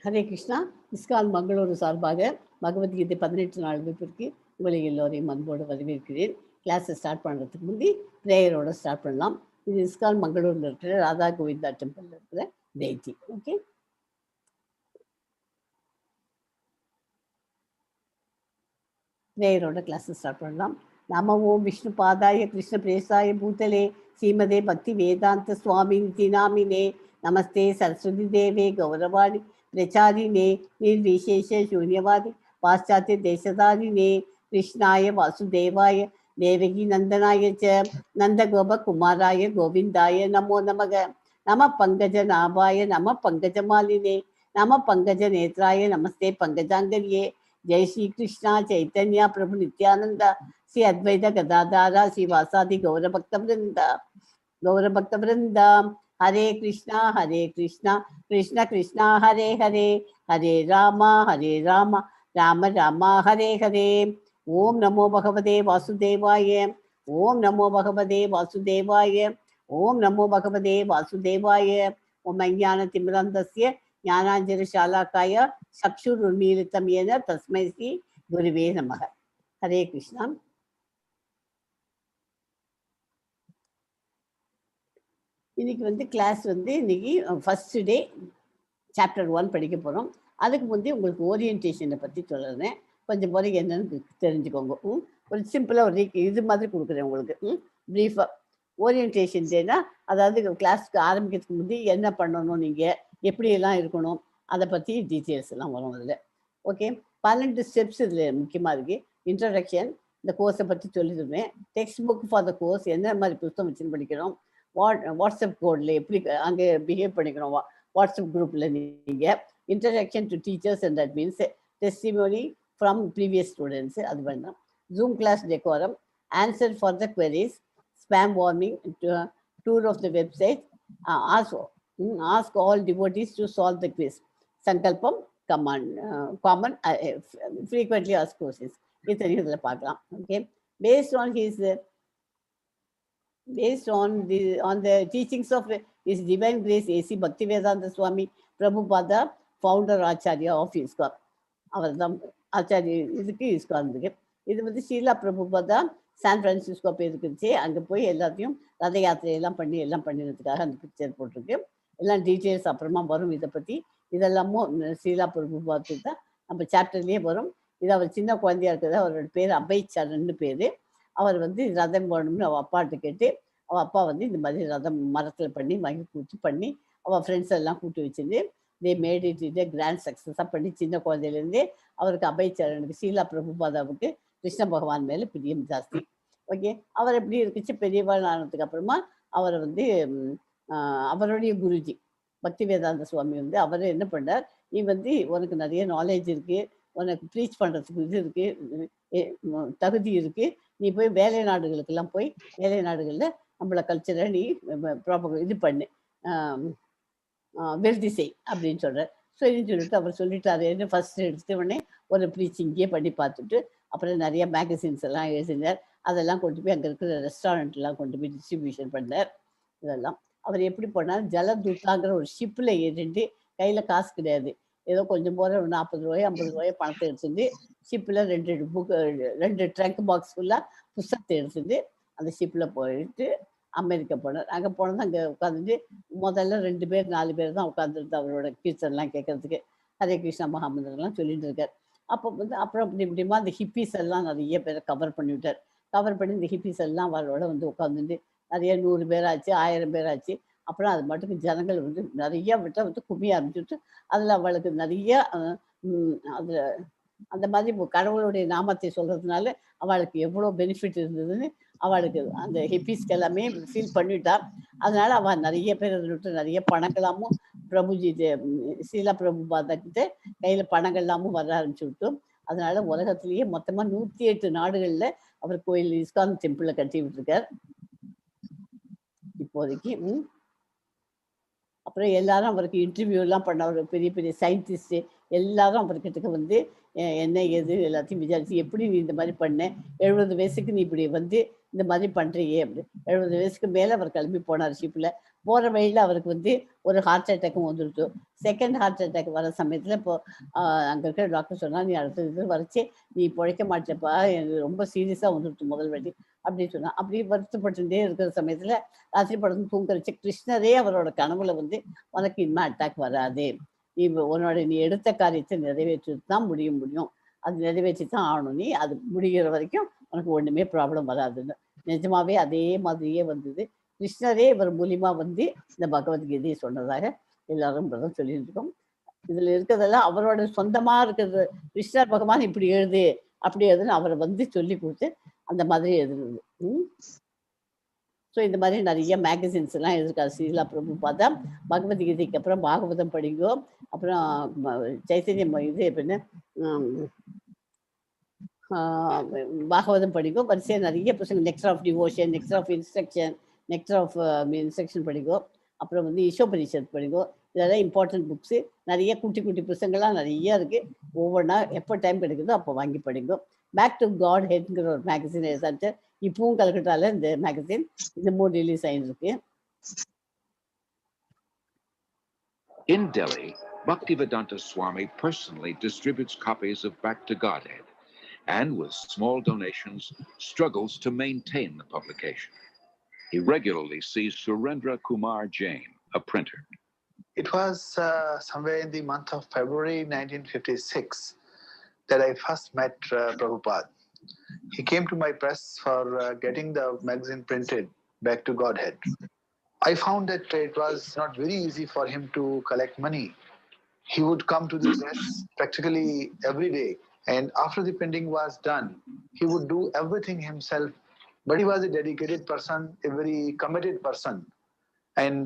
Hare Krishna. ISKCON Mangaluru சார்பாக பகவத்கீதை 18 நாள் வகுப்பிற்கு உங்களை எல்லோரையும் அன்போடு வரவேற்கிறேன். கிளாஸை ஸ்டார்ட் பண்ணுறதுக்கு முந்தி ப்ரேயரோட ஸ்டார்ட் பண்ணலாம். இது இஸ்கான் மங்களூரில் இருக்கிற ராதா கோவிந்தா டெம்பிளில் இருக்கிற டெய்டி. ஓகே, ப்ரேயரோட கிளாஸை ஸ்டார்ட் பண்ணலாம். நம ஓம் விஷ்ணு பாதாய கிருஷ்ண பிரேசாய பூதலே ஸ்ரீமதே பக்தி வேதாந்த சுவாமி நிதி நாமினே நமஸ்தே சரஸ்வதி தேவே கௌரவாணி प्रचारिणे निर्विशेष शून्यवादी पाश्चात्य देशधारिणे कृष्णाय वासुदेवाय देवकी नंदनाय च नंदगोपकुमाराय गोविंदाय नमो नमः. नमः पंकजनाभाय नमः पंकजमालिने नमः पंकजनेत्राय नमस्ते पंकजांगर्ये. जय श्री कृष्णा चैतन्य प्रभु नित्यानंद श्री अद्वैत गदाधारा श्रीवासादि गौरभक्त वृंदा. हरे कृष्णा कृष्ण कृष्णा हरे हरे हरे राम राम राम हरे हरे. ओम नमो भगवते वासुदेवाय ओम नमो भगवते वासुदेवाय ओम नमो भगवते वासुदेवाय. ओम अज्ञानतिमिरन्धस्य ज्ञानाञ्जनशालाकाय चक्षुरुन्मीलितं येन तस्मै श्री गुरुवे नमः. हरे कृष्णा. இன்னைக்கு வந்து கிளாஸ் வந்து இன்னைக்கு ஃபர்ஸ்ட் டே சாப்டர் 1 படிக்க போகிறோம். அதுக்கு முந்தி உங்களுக்கு ஓரியன்டேஷனை பற்றி சொல்லுறேன். கொஞ்சம் பிறகு என்னன்னு தெரிஞ்சுக்கோங்க. ஒரு சிம்பிளாக ஒரு இது மாதிரி கொடுக்குறேன் உங்களுக்கு ப்ரீஃபாக. ஓரியன்டேஷன் டேனா அதாவது கிளாஸ்க்கு ஆரம்பிக்கிறதுக்கு முந்தி என்ன பண்ணணும், நீங்கள் எப்படியெல்லாம் இருக்கணும், அதை பற்றி டீட்டெயில்ஸ் எல்லாம் வரும் அதில். ஓகே, 12 ஸ்டெப்ஸ் இதில் முக்கியமாக இருக்குது. இன்ட்ரடக்ஷன், இந்த கோர்ஸை பற்றி சொல்லிடுவேன். Text book for the course, என்ன மாதிரி புத்தகம் வச்சுன்னு படிக்கிறோம், வாட்ஸ்அப் கோடில் எப்படி அங்கே பிஹேவ் பண்ணிக்கணும் வாட்ஸ்அப் குரூப்பில் நீங்கள். Introduction to teachers and that means testimony from previous students, அது பண்ணலாம். Zoom class decorum, answer for the queries, spam warning, tour of the website, ask all devotees to solve the quiz, சங்கல்பம், common frequently ask questions, இத்தனையும் இதில் பார்க்கலாம். Okay, based on the teachings of His Divine Grace A.C. Bhaktivedanta Swami Prabhupada, founder Acharya of ISKCON. அவர் தான் ஆச்சாரிய இதுக்கு ISKCON இருக்கு. இது வந்து Sheila Prabhupada San Francisco போயிருக்குச்சு. அங்கே போய் எல்லாத்தையும் ரத யாத்திரையெல்லாம் பண்ணி எல்லாம் பண்ணினதுக்காக அந்த பிக்சர் போட்டிருக்கு. எல்லாம் டீட்டெயில்ஸ் அப்புறமா வரும் இதை பற்றி. இதெல்லாமும் ஷீலா பிரபுபாத்து தான் நம்ம சாப்டர்லேயே வரும். இது அவர் சின்ன குழந்தையா இருக்குது. அவரோட பேர் அபைச்சரன்னு பேர். அவர் வந்து ரதம் போடணும்னு அவள் அப்பாட்ட கேட்டு அவள் அப்பா வந்து இந்த மாதிரி ரதம் மரத்தில் பண்ணி வாங்கி கூட்டி பண்ணி அவள் ஃப்ரெண்ட்ஸ் எல்லாம் கூட்டி வச்சுருந்து they made it it grand சக்ஸஸாக பண்ணி சின்ன குழந்தையிலேருந்தே அவருக்கு அபைச்சரனுக்கு ஷீலா பிரபுபாதாவுக்கு கிருஷ்ண பகவான் மேலே பிரியம் ஜாஸ்தி. ஓகே, அவர் எப்படி இருக்குச்சு, பெரியவாள் ஆனதுக்கு அப்புறமா அவரை வந்து அவருடைய குருஜி பக்தி வேதாந்த சுவாமி வந்து அவர் என்ன பண்ணார், நீ வந்து உனக்கு நிறைய நாலேஜ் இருக்குது, உனக்கு ப்ரீச் பண்ணுறதுக்கு இது இருக்குது, தகுதி இருக்குது, நீ போய் வேலை நாடுகளுக்கெல்லாம் போய் வேலை நாடுகளில் நம்மளை கல்ச்சரை நீ இது பண்ணு, வெல்தி செய் அப்படின்னு சொல்கிறார். சரின்னு சொல்லிட்டு அவர் சொல்லிட்டாரு. என்ன ஃபர்ஸ்ட் எடுத்த உடனே ஒரு ப்ரீச்சிங்கே பண்ணி பார்த்துட்டு அப்புறம் நிறைய மேகசின்ஸ் எல்லாம் எழுதினார். அதெல்லாம் கொண்டு போய் அங்கே இருக்கிற ரெஸ்டாரண்ட்லாம் கொண்டு போய் டிஸ்ட்ரிபியூஷன் பண்ணார். இதெல்லாம் அவர் எப்படி பண்ணார், ஜலதூத்தாங்கிற ஒரு ஷிப்பில் ஏறிட்டு கையில் காசு கிடையாது, ஏதோ கொஞ்சம் போகிற 40 ரூபாய் 50 ரூபாய் பணத்தை எடுத்துட்டு ஷிப்பில் 2 ட்ரங்க் பாக்ஸ் ஃபுல்லாக புஸ்தகத்தை எடுத்துட்டு அந்த ஷிப்பில் போயிட்டு அமெரிக்கா போனார். அங்கே போனது அங்கே உட்காந்துட்டு முதல்ல 2 பேர் 4 பேர் தான் உட்காந்துருந்து அவரோட கீர்த்தன்லாம் கேட்கறதுக்கு ஹரே கிருஷ்ணா மகாமந்திரம்லாம் சொல்லிட்டு இருக்கார். அப்போ வந்து அப்புறம் இப்படிமா அந்த ஹிப்பிஸ் எல்லாம் நிறைய பேரை கவர் பண்ணிவிட்டார். கவர் பண்ணி இந்த ஹிப்பிஸ் எல்லாம் அவரோட வந்து உட்காந்துட்டு நிறைய 100 பேர் ஆச்சு, 1000 பேர் ஆச்சு. அப்புறம் அது மட்டுக்கு ஜனங்கள் வந்து நிறைய விட்ட வந்து கும்மிய ஆரம்பிச்சுட்டு அதில் அவளுக்கு நிறைய அதில் அந்த மாதிரி கடவுளுடைய நாமத்தை சொல்கிறதுனால அவளுக்கு எவ்வளோ பெனிஃபிட் இருந்ததுன்னு அவளுக்கு அந்த ஹிப்பிஸ்க்கு எல்லாமே ஃபீல் பண்ணிட்டா. அதனால அவள் நிறைய பேர் விட்டு நிறைய பணங்களாமும் பிரபுஜி ஷீலா பிரபுபாதா கிட்ட கையில் பணங்கள்லாமும் வர ஆரம்பிச்சு விட்டோம். அதனால உலகத்திலேயே மொத்தமாக 108 நாடுகளில் அவர் கோயில் இஸ்கான் டெம்பிளை கட்டி விட்டுருக்கார் இப்போதைக்கு. அப்புறம் எல்லாரும் அவருக்கு இன்டர்வியூலாம் பண்ண, ஒரு பெரிய பெரிய சயின்டிஸ்ட்டு எல்லாரும் அவர்கிட்ட வந்து என்ன ஏது எல்லாத்தையும் விசாரிச்சு, எப்படி நீ இந்த மாதிரி பண்ண? 70 வயசுக்கு நீ இப்படி வந்து இந்த மாதிரி பண்றியே அப்படி. 70 வயசுக்கு மேல அவர் கிளம்பி போனார் ஷிப்ல. போற வழியில அவருக்கு வந்து ஒரு ஹார்ட் அட்டாக்கும் வந்துருச்சு. செகண்ட் ஹார்ட் அட்டாக் வர சமயத்துல இப்போ அங்க இருக்கிற டாக்டர் சொன்னா, "நீ அடுத்த இது வரைச்சு நீ பொழைக்க மாட்டேப்பா. எனக்கு ரொம்ப சீரியஸா வந்துருச்சு முதல் வாட்டி." அப்படின்னு சொன்னா. அப்படி வருத்தப்பட்டுட்டே இருக்கிற சமயத்துல ராத்திரி படுத்து தூங்க வச்சு கிருஷ்ணரே அவரோட கனவுல வந்து, "உனக்கு இனிமே அட்டாக் வராது. நீ எடுத்த காரியத்தை நிறைவேற்றிட்டு தான் முடியும். அது நிறைவேற்றி தான் ஆகணும் நீ. அது முடிகிற வரைக்கும் உனக்கு ஒண்ணுமே ப்ராப்ளம் வராதுன்னு." நிஜமாவே அதே மாதிரியே வந்தது. கிருஷ்ணரே இவர் மூலியமா வந்து இந்த பகவத்கீதையை சொன்னதாக எல்லாரும் இப்பதான் சொல்லிட்டு இருக்கோம். இதுல இருக்கிறதெல்லாம் அவரோட சொந்தமா இருக்கிறது. கிருஷ்ணர் பகவான் இப்படி எழுது, அப்படி எழுதுன்னு அவரை வந்து சொல்லி கொடுத்து அந்த மாதிரி எழுதுனது. ம். ஸோ இந்த மாதிரி நிறைய மேகசின்ஸ் எல்லாம் எழுதிருக்காரு ஸ்ரீலா பிரபுபாதா. பகவத்கீதைக்கு அப்புறம் பாகவதம் படிங்கோ. அப்புறம் சைத்தன்யம் இது எப்படின்னு பாகவதம் படிங்கோ. வரிசையா நிறைய புத்தகங்கள் next of devotion, next of instruction, next of instruction படிங்கோ. அப்புறம் வந்து ஈஷோபனிஷத் படிங்கோ. இதெல்லாம் இம்பார்ட்டன்ட் புக்ஸு. நிறைய குட்டி குட்டி புத்தகங்கள்லாம் நிறைய இருக்கு. ஒவ்வொன்றா எப்போ டைம் கிடைக்குதோ அப்போ வாங்கி படிங்கோ. பேக் டு காட் ஹெட்ங்கிற ஒரு மேகசின் எழுதாச்சு. இப்பவும் கல்கட்டால இந்த மேகசின் இன்னமும் ரிலீஸ் ஆயிருக்கு. In Delhi, Bhaktivedanta Swami personally distributes copies of Back to Godhead and, with small donations, struggles to maintain the publication. He regularly sees Surendra Kumar Jain, a printer. It was somewhere in the month of February 1956 that I first met Prabhupada. He came to my press for getting the magazine printed, Back to Godhead. I found that it was not very easy for him to collect money. He would come to the press practically every day, and after the printing was done, he would do everything himself. But he was a dedicated person, a very committed person. And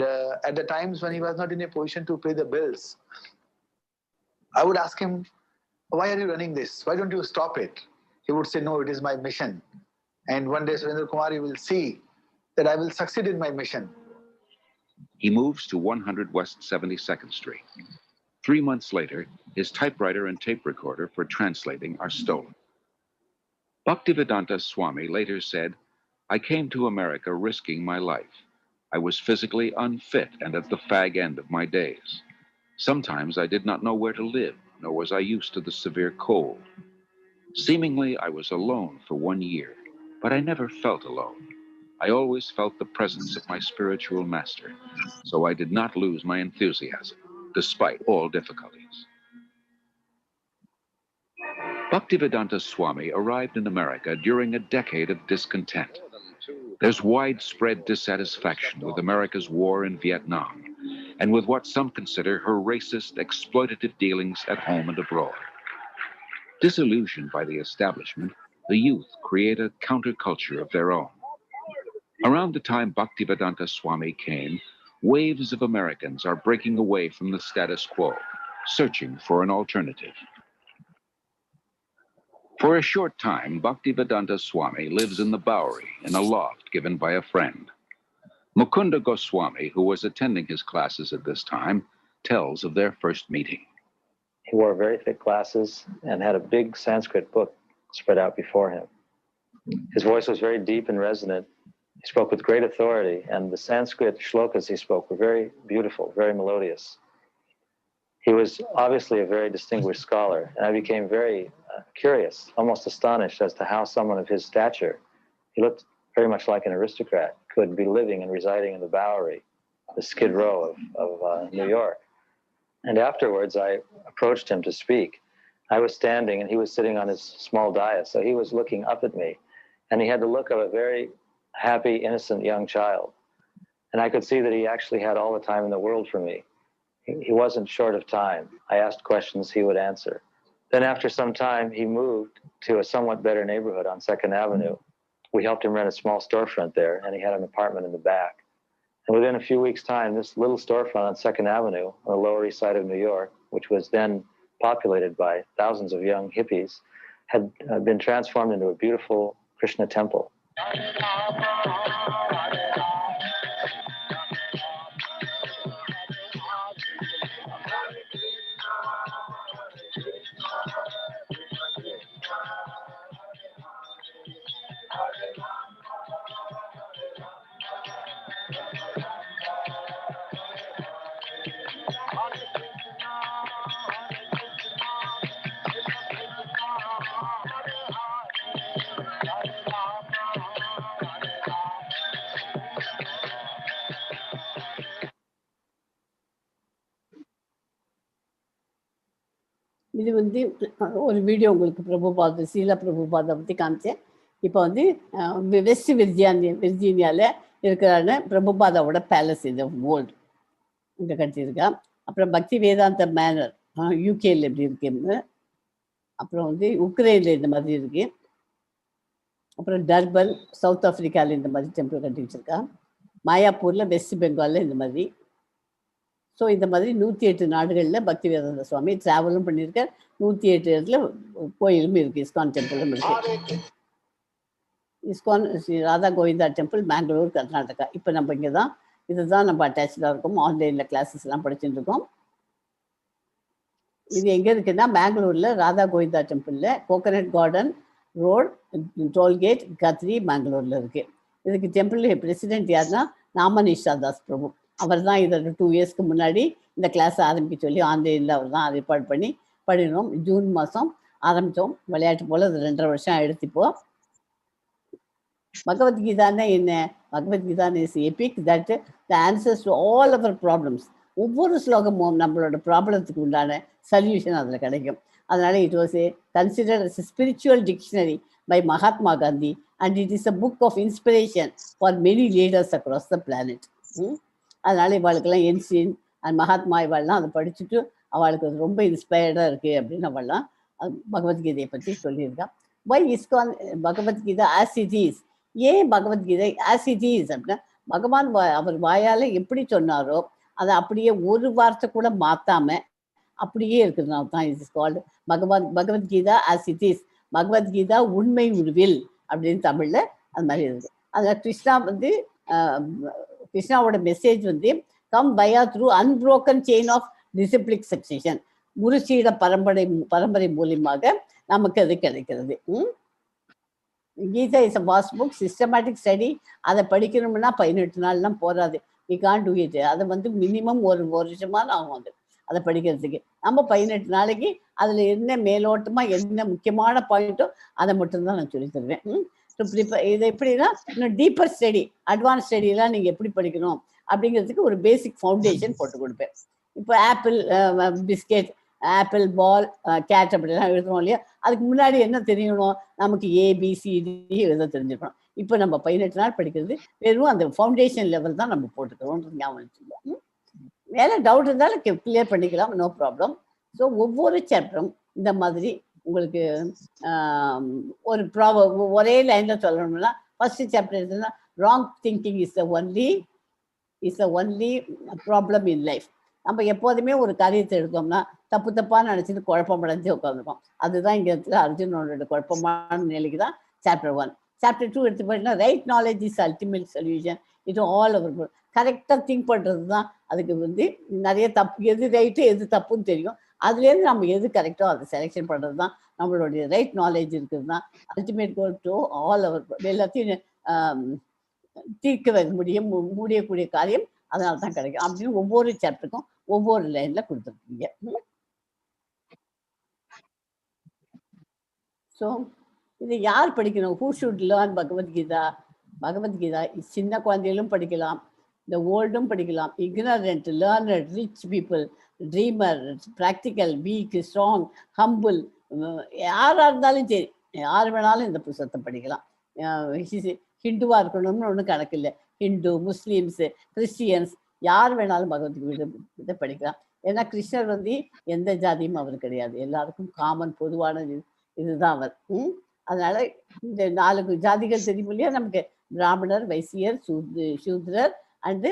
at the times when he was not in a position to pay the bills, I would ask him, "Why are you running this? Why don't you stop it?" He would say, "No, it is my mission. And one day, Surendra Kumar, you will see that I will succeed in my mission." He moves to 100 West 72nd Street. 3 months later, his typewriter and tape recorder for translating are stolen. Bhaktivedanta Swami later said, "I came to America risking my life. I was physically unfit and at the fag end of my days. Sometimes I did not know where to live, nor was I used to the severe cold. Seemingly, I was alone for 1 year, but I never felt alone. I always felt the presence of my spiritual master, so I did not lose my enthusiasm, despite all difficulties." Bhaktivedanta Swami arrived in America during a decade of discontent. There's widespread dissatisfaction with America's war in Vietnam, and with what some consider her racist, exploitative dealings at home and abroad. Disillusioned by the establishment, the youth create a counterculture of their own. Around the time Bhaktivedanta Swami came, waves of Americans are breaking away from the status quo, searching for an alternative. For a short time, Bhaktivedanta Swami lives in the Bowery in a loft given by a friend. Mukunda Goswami, who was attending his classes at this time, tells of their first meeting. He wore very thick glasses and had a big Sanskrit book spread out before him. His voice was very deep and resonant. He spoke with great authority, and the Sanskrit shlokas he spoke were very beautiful, very melodious. He was obviously a very distinguished scholar, and I became very curious, almost astonished as to how someone of his stature, he looked very much like an aristocrat, could be living and residing in the Bowery, the Skid Row of New York. And afterwards, I approached him to speak. I was standing, and he was sitting on his small dais, so he was looking up at me, and he had the look of a very happy, innocent young child. And I could see that he actually had all the time in the world for me. He wasn't short of time. I asked questions he would answer. Then after some time, he moved to a somewhat better neighborhood on 2nd Avenue. We helped him rent a small storefront there, and he had an apartment in the back. And within a few weeks' time, this little storefront on 2nd Avenue on the Lower East Side of New York, which was then populated by thousands of young hippies, had been transformed into a beautiful Krishna temple. இது வந்து ஒரு video உங்களுக்கு பிரபுபாத் சீலா பிரபுபாதை பற்றி காமிச்சேன். இப்போ வந்து west விர்ஜீனியாவில் இருக்கிறான பிரபுபாதாவோட palace இது கோல்டு இங்கே கட்டியிருக்கா. அப்புறம் பக்தி வேதாந்த மேனர் யூகேல எப்படி இருக்குன்னு, அப்புறம் வந்து உக்ரைனில் இந்த மாதிரி இருக்கு. அப்புறம் டர்பன் சவுத் ஆஃப்ரிக்காவில் இந்த மாதிரி டெம்பிள் கட்டி வச்சிருக்கா. மாயாப்பூரில் வெஸ்ட் பெங்காலில் இந்த மாதிரி. ஸோ இந்த மாதிரி 108 நாடுகளில் பக்தி வேதாந்த சுவாமி ட்ராவலும் பண்ணியிருக்கார். 108 இடத்துல கோயிலும் இருக்குது, இஸ்கான் டெம்பிளும் இருக்குது. ISKCON Sri Radha Govinda temple Bangalore Karnataka. இப்போ நம்ம இங்கே தான் இதுதான் நம்ம அட்டாச்சாக இருக்கோம். ஆன்லைனில் கிளாஸஸ்லாம் படிச்சுட்டு இருக்கோம். இது எங்கே இருக்குன்னா பெங்களூரில் ராதா கோவிந்தா டெம்பிளில் coconut garden road toll gate பெங்களூரில் இருக்குது. இதுக்கு டெம்பிள் பிரசிடென்ட் யாருன்னா நாமனிஷா தாஸ் பிரபு. அவர் தான் இதை 2 இயர்ஸ்க்கு முன்னாடி இந்த கிளாஸ் ஆரம்பிக்க சொல்லி ஆன்லைனில் அவர் தான் ஏற்பாடு பண்ணி பண்ணினோம். ஜூன் மாதம் ஆரம்பித்தோம். விளையாட்டு போல் அது 2.5 வருஷம் ஆயிடுத்து. இப்போ பகவத்கீதான்னா என்ன? பகவத்கீதான் is epic that the answers to all our problems. ஒவ்வொரு ஸ்லோகமும் நம்மளோட ப்ராப்ளத்துக்கு உண்டான சொல்யூஷன் அதில் கிடைக்கும். அதனால it was considered as spiritual dictionary by Mahatma Gandhi and it is a book of inspiration for many leaders across the planet. அதனால இவாளுக்கெல்லாம் என்சின் அண்ட் மகாத்மா இவாள்லாம் அதை படிச்சுட்டு அவளுக்கு அது ரொம்ப இன்ஸ்பயர்டாக இருக்குது அப்படின்னு அவள்லாம் பகவத்கீதையை பற்றி சொல்லியிருக்கா. Why ISKCON Bhagavad Gita as it is. ஏன் பகவத்கீதை ஆஸ் இட் இஸ் அப்படின்னா, பகவான் அவர் வாயால் எப்படி சொன்னாரோ அதை அப்படியே ஒரு வார்த்தை கூட மாற்றாம அப்படியே இருக்கிறதுனால தான் is called Bhagavad Gita as it is. Bhagavad Gita உண்மை உருவில் அப்படின்னு தமிழில் அது மாதிரி இருக்குது. அதில் கிருஷ்ணா வந்து கிருஷ்ணாவோட மெசேஜ் வந்து come by through unbroken chain of disciplic succession. குருசீட பரம்பரை மூலியமாக நமக்கு அது கிடைக்கிறது. Gita is a vast book, systematic study. அதை படிக்கணும்னா 18 நாள்லாம் போகாது. We can do it. அதை வந்து மினிமம் ஒரு வருஷமாக ஆகும் அது அதை படிக்கிறதுக்கு. நம்ம 18 நாளைக்கு அதில் என்ன மேலோட்டமாக என்ன முக்கியமான பாயிண்ட்டோ அதை மட்டும்தான் நான் சொல்லி தருவேன். இது எப்படின்னா இன்னும் டீப்பர் ஸ்டடி அட்வான்ஸ் ஸ்டடியெலாம் நீங்கள் எப்படி படிக்கணும் அப்படிங்கிறதுக்கு ஒரு பேசிக் ஃபவுண்டேஷன் போட்டு கொடுப்பேன். இப்போ ஆப்பிள் பிஸ்கெட், ஆப்பிள் பால், கேட் அப்படிலாம் எழுதுறோம் இல்லையா, அதுக்கு முன்னாடி என்ன தெரியணும்? நமக்கு ABCD எழுத தெரிஞ்சுக்கணும். இப்போ நம்ம 18 நாள் படிக்கிறது வெறும் அந்த ஃபவுண்டேஷன் லெவல் தான் நம்ம போட்டுக்கிறோம். ஞாபகம் வச்சுக்கோங்க. மேலே டவுட் இருந்தாலும் கிளியர் பண்ணிக்கலாம், நோ ப்ராப்ளம். ஸோ ஒவ்வொரு சாப்டரும் இந்த மாதிரி உங்களுக்கு ஒரு ஒரே லைனில் சொல்லணும்னா, ஃபர்ஸ்ட் சாப்டர் எடுத்தோம்னா wrong thinking is the only problem in life. நம்ம எப்போதுமே ஒரு காரியத்தை எடுத்தோம்னா தப்பாக நினச்சிட்டு குழப்பமடைஞ்சு உட்காந்துருக்கோம். அதுதான் இங்கே இடத்துல அர்ஜுனோட குழப்பமான நிலைக்கு தான் சாப்டர் 1. சாப்டர் 2 எடுத்து போயிட்டோம்னா right knowledge is ultimate solution. இது ஆல் அவர் கரெக்டாக திங்க் பண்ணுறது தான். அதுக்கு வந்து நிறைய தப்பு, எது ரைட்டு எது தப்புன்னு தெரியும். அதுலேருந்து நம்ம எது கரெக்டோ அதை செலெக்ஷன் பண்ணுறது தான் நம்மளுடைய ரைட் நாலேஜ் இருக்கிறது தான் அல்டிமேட் கோல் டு ஆல் அவர். எல்லாத்தையும் தீர்க்க முடியக்கூடிய காரியம் அதனால தான் கிடைக்கும் அப்படின்னு ஒவ்வொரு சாப்டருக்கும் ஒவ்வொரு லைனில் கொடுத்துருக்கீங்க. ஸோ இதை யார் படிக்கணும்? Who should learn Bhagavad Gita? Bhagavad Gita சின்ன குழந்தைகளும் படிக்கலாம், இந்த ஓல்டும் படிக்கலாம். Ignorant, learner, rich people, trimmer, practical, week, strong, humble, யாராக இருந்தாலும் சரி, யார் வேணாலும் இந்த புத்தகத்தை படிக்கலாம். ஹிந்துவாக இருக்கணும்னு ஒன்றும் கணக்கு இல்லை. ஹிந்து, முஸ்லீம்ஸு, கிறிஸ்டியன்ஸ் யார் வேணாலும் பகவத்கீதை படிக்கலாம். ஏன்னா கிருஷ்ணர் வந்து எந்த ஜாதியும் அவர் கிடையாது, எல்லாருக்கும் காமன் பொதுவான இதுதான் அவர். அதனால இந்த 4 ஜாதிகள் தெரியும் இல்லையா நமக்கு, பிராமணர், வைசியர், சூத்ரர் அண்டு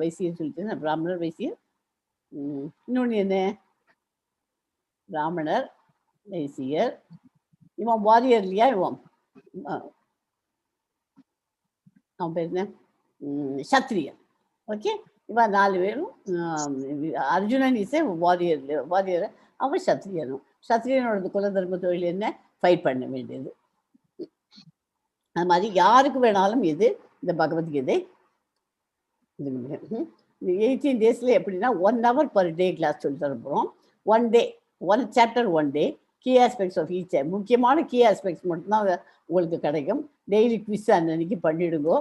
வைசியர் சொல்லிட்டு பிராமணர், வைசியர், இன்னொன்று என்ன, பிராமணர், வைசியர், இவன் வாரியர் இல்லையா, அவன் பேர் என்ன, சத்திரியன். ஓகே, இவன் 4 பேரும். அர்ஜுனன் இஸ் வாரியர், அவன் சத்திரியனும். சத்திரியனோட குல தர்ம தொழில் என்ன, ஃபைட் பண்ண வேண்டியது. அது மாதிரி யாருக்கு வேணாலும் இது இந்த பகவத்கீதை இது 18 டேஸில் எப்படின்னா 1 hour per day கிளாஸ் சொல்லி தர போகிறோம். 1 day 1 chapter 1 day, key aspects of each. முக்கியமான கீ ஆஸ்பெக்ட்ஸ் மட்டும்தான் உங்களுக்கு கிடைக்கும். டெய்லி குவிஸ் அன்னைக்கு பண்ணிடுங்கோ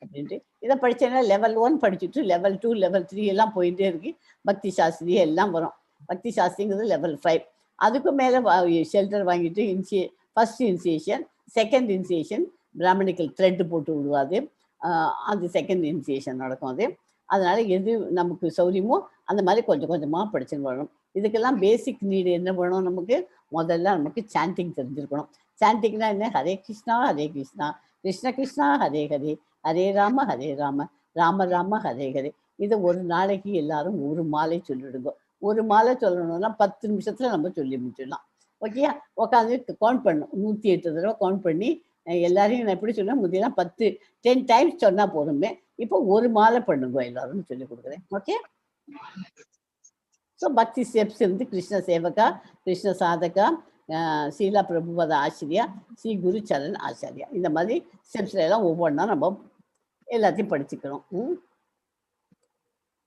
அப்படின்ட்டு. இதை படித்தேன்னா level 1 படிச்சுட்டு level 2 level 3 எல்லாம் போயிட்டே இருக்கு. பக்தி சாஸ்திரி எல்லாம் வரும். பக்தி சாஸ்திரிங்கிறது லெவல் 5. அதுக்கு மேலே ஷெல்டர் வாங்கிட்டு first initiation, second initiation Brahmanical thread போட்டு விடுவாது. அது செகண்ட் இனிஷியேஷன் நடக்கும். அதனால எது நமக்கு சௌரியமோ அந்த மாதிரி கொஞ்சம் கொஞ்சமாக படிச்சுன்னு வரணும். இதுக்கெல்லாம் பேசிக் நீடு என்ன வேணும்? நமக்கு முதல்ல நமக்கு சாண்டிங் தெரிஞ்சிருக்கணும். சாண்டிங்னா என்ன? ஹரே கிருஷ்ணா ஹரே கிருஷ்ணா, கிருஷ்ண கிருஷ்ணா ஹரே ஹரே, ஹரே ராம ஹரே ராம, ராம ராம ஹரே ஹரே. இதை ஒரு நாளைக்கு எல்லாரும் ஒரு மாலை சொல்லிடுங்க. ஒரு மாலை சொல்லணும்னா 10 நிமிஷத்துல நம்ம சொல்லி முடிச்சிடலாம். ஓகேயா? உட்காந்து கவுண்ட் பண்ணணும். 108 தடவை கவுண்ட் பண்ணி எல்லாரையும் நான் எப்படி சொன்னேன், முந்தியெல்லாம் 10 டைம்ஸ் சொன்னா போதுமே. இப்போ ஒரு மாலை பண்ணுங்க எல்லாரும் சொல்லி கொடுக்குறேன். ஓகே? ஸோ பக்தி ஸ்டெப்ஸ் இருந்து கிருஷ்ண சேவகா, கிருஷ்ண சாதகா, சீலா பிரபுபாத ஆசிரியா, ஸ்ரீ குரு சரண் ஆச்சாரியா, இந்த மாதிரி ஸ்டெப்ஸ்ல எல்லாம் ஒவ்வொன்றா நம்ம எல்லாத்தையும் படிச்சுக்கணும்.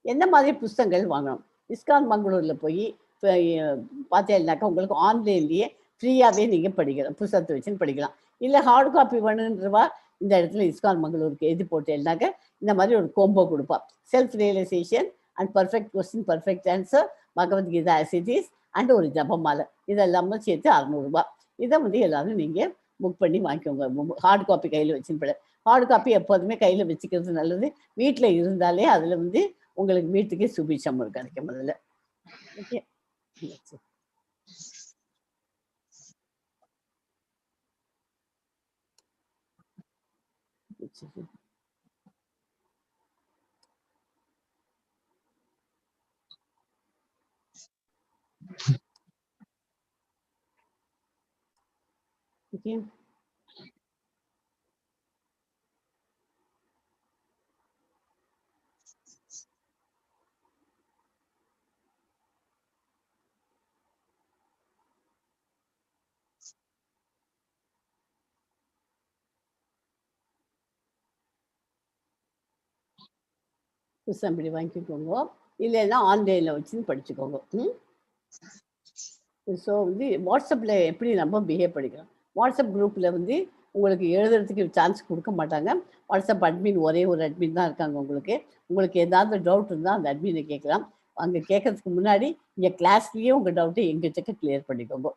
என்ன மாதிரி புஸ்தகங்கள் வாங்கணும்? இஸ்கான் மங்களூர்ல போய் பார்த்தீங்கன்னாக்கா உங்களுக்கு ஆன்லைன்லேயே ஃப்ரீயாகவே நீங்கள் படிக்கலாம், புஸ்தகத்தை வச்சுன்னு படிக்கலாம். இல்லை ஹார்ட் காப்பி வேணுன்றவா இந்த இடத்துல இஸ்கான் மங்களூருக்கு எழுதி போட்டேன்னாக்க இந்த மாதிரி ஒரு கோம்போ கொடுப்பா. Self realisation and perfect question, perfect answer, Bhagavad Gita as it is and ஒரு ஜபமாலை, இதெல்லாமே சேர்த்து 600 ரூபாய். இதை வந்து எல்லாரும் நீங்கள் புக் பண்ணி வாங்கிக்கோங்க. ஹார்ட் காப்பி கையில் வச்சுன்னு ஹார்ட் காப்பி எப்போதுமே கையில் வச்சுக்கிறது நல்லது. வீட்டில் இருந்தாலே அதில் வந்து உங்களுக்கு வீட்டுக்கே சுபிட்சம் கிடைக்கும். முதல்ல ஓகே. ஓகே. புஸ்தகம் இப்படி வாங்கிக்கோங்க, இல்லைன்னா ஆன்லைனில் வச்சு படிச்சுக்கோங்க. ஸோ வந்து வாட்ஸ்அப்பில் எப்படி நம்ம பிஹேவ் பண்ணிக்கலாம்? வாட்ஸ்அப் குரூப்பில் வந்து உங்களுக்கு எழுதுறதுக்கு சான்ஸ் கொடுக்க மாட்டாங்க. வாட்ஸ்அப் அட்மின் ஒரே ஒரு அட்மின் தான் இருக்காங்க. உங்களுக்கு ஏதாவது டவுட் இருந்தால் அந்த அட்மினை கேட்கலாம். அங்கே கேட்கறதுக்கு முன்னாடி இங்கே கிளாஸ்லேயே உங்கள் டவுட்டை எங்கிட்ட கிளியர் பண்ணிக்கோங்க.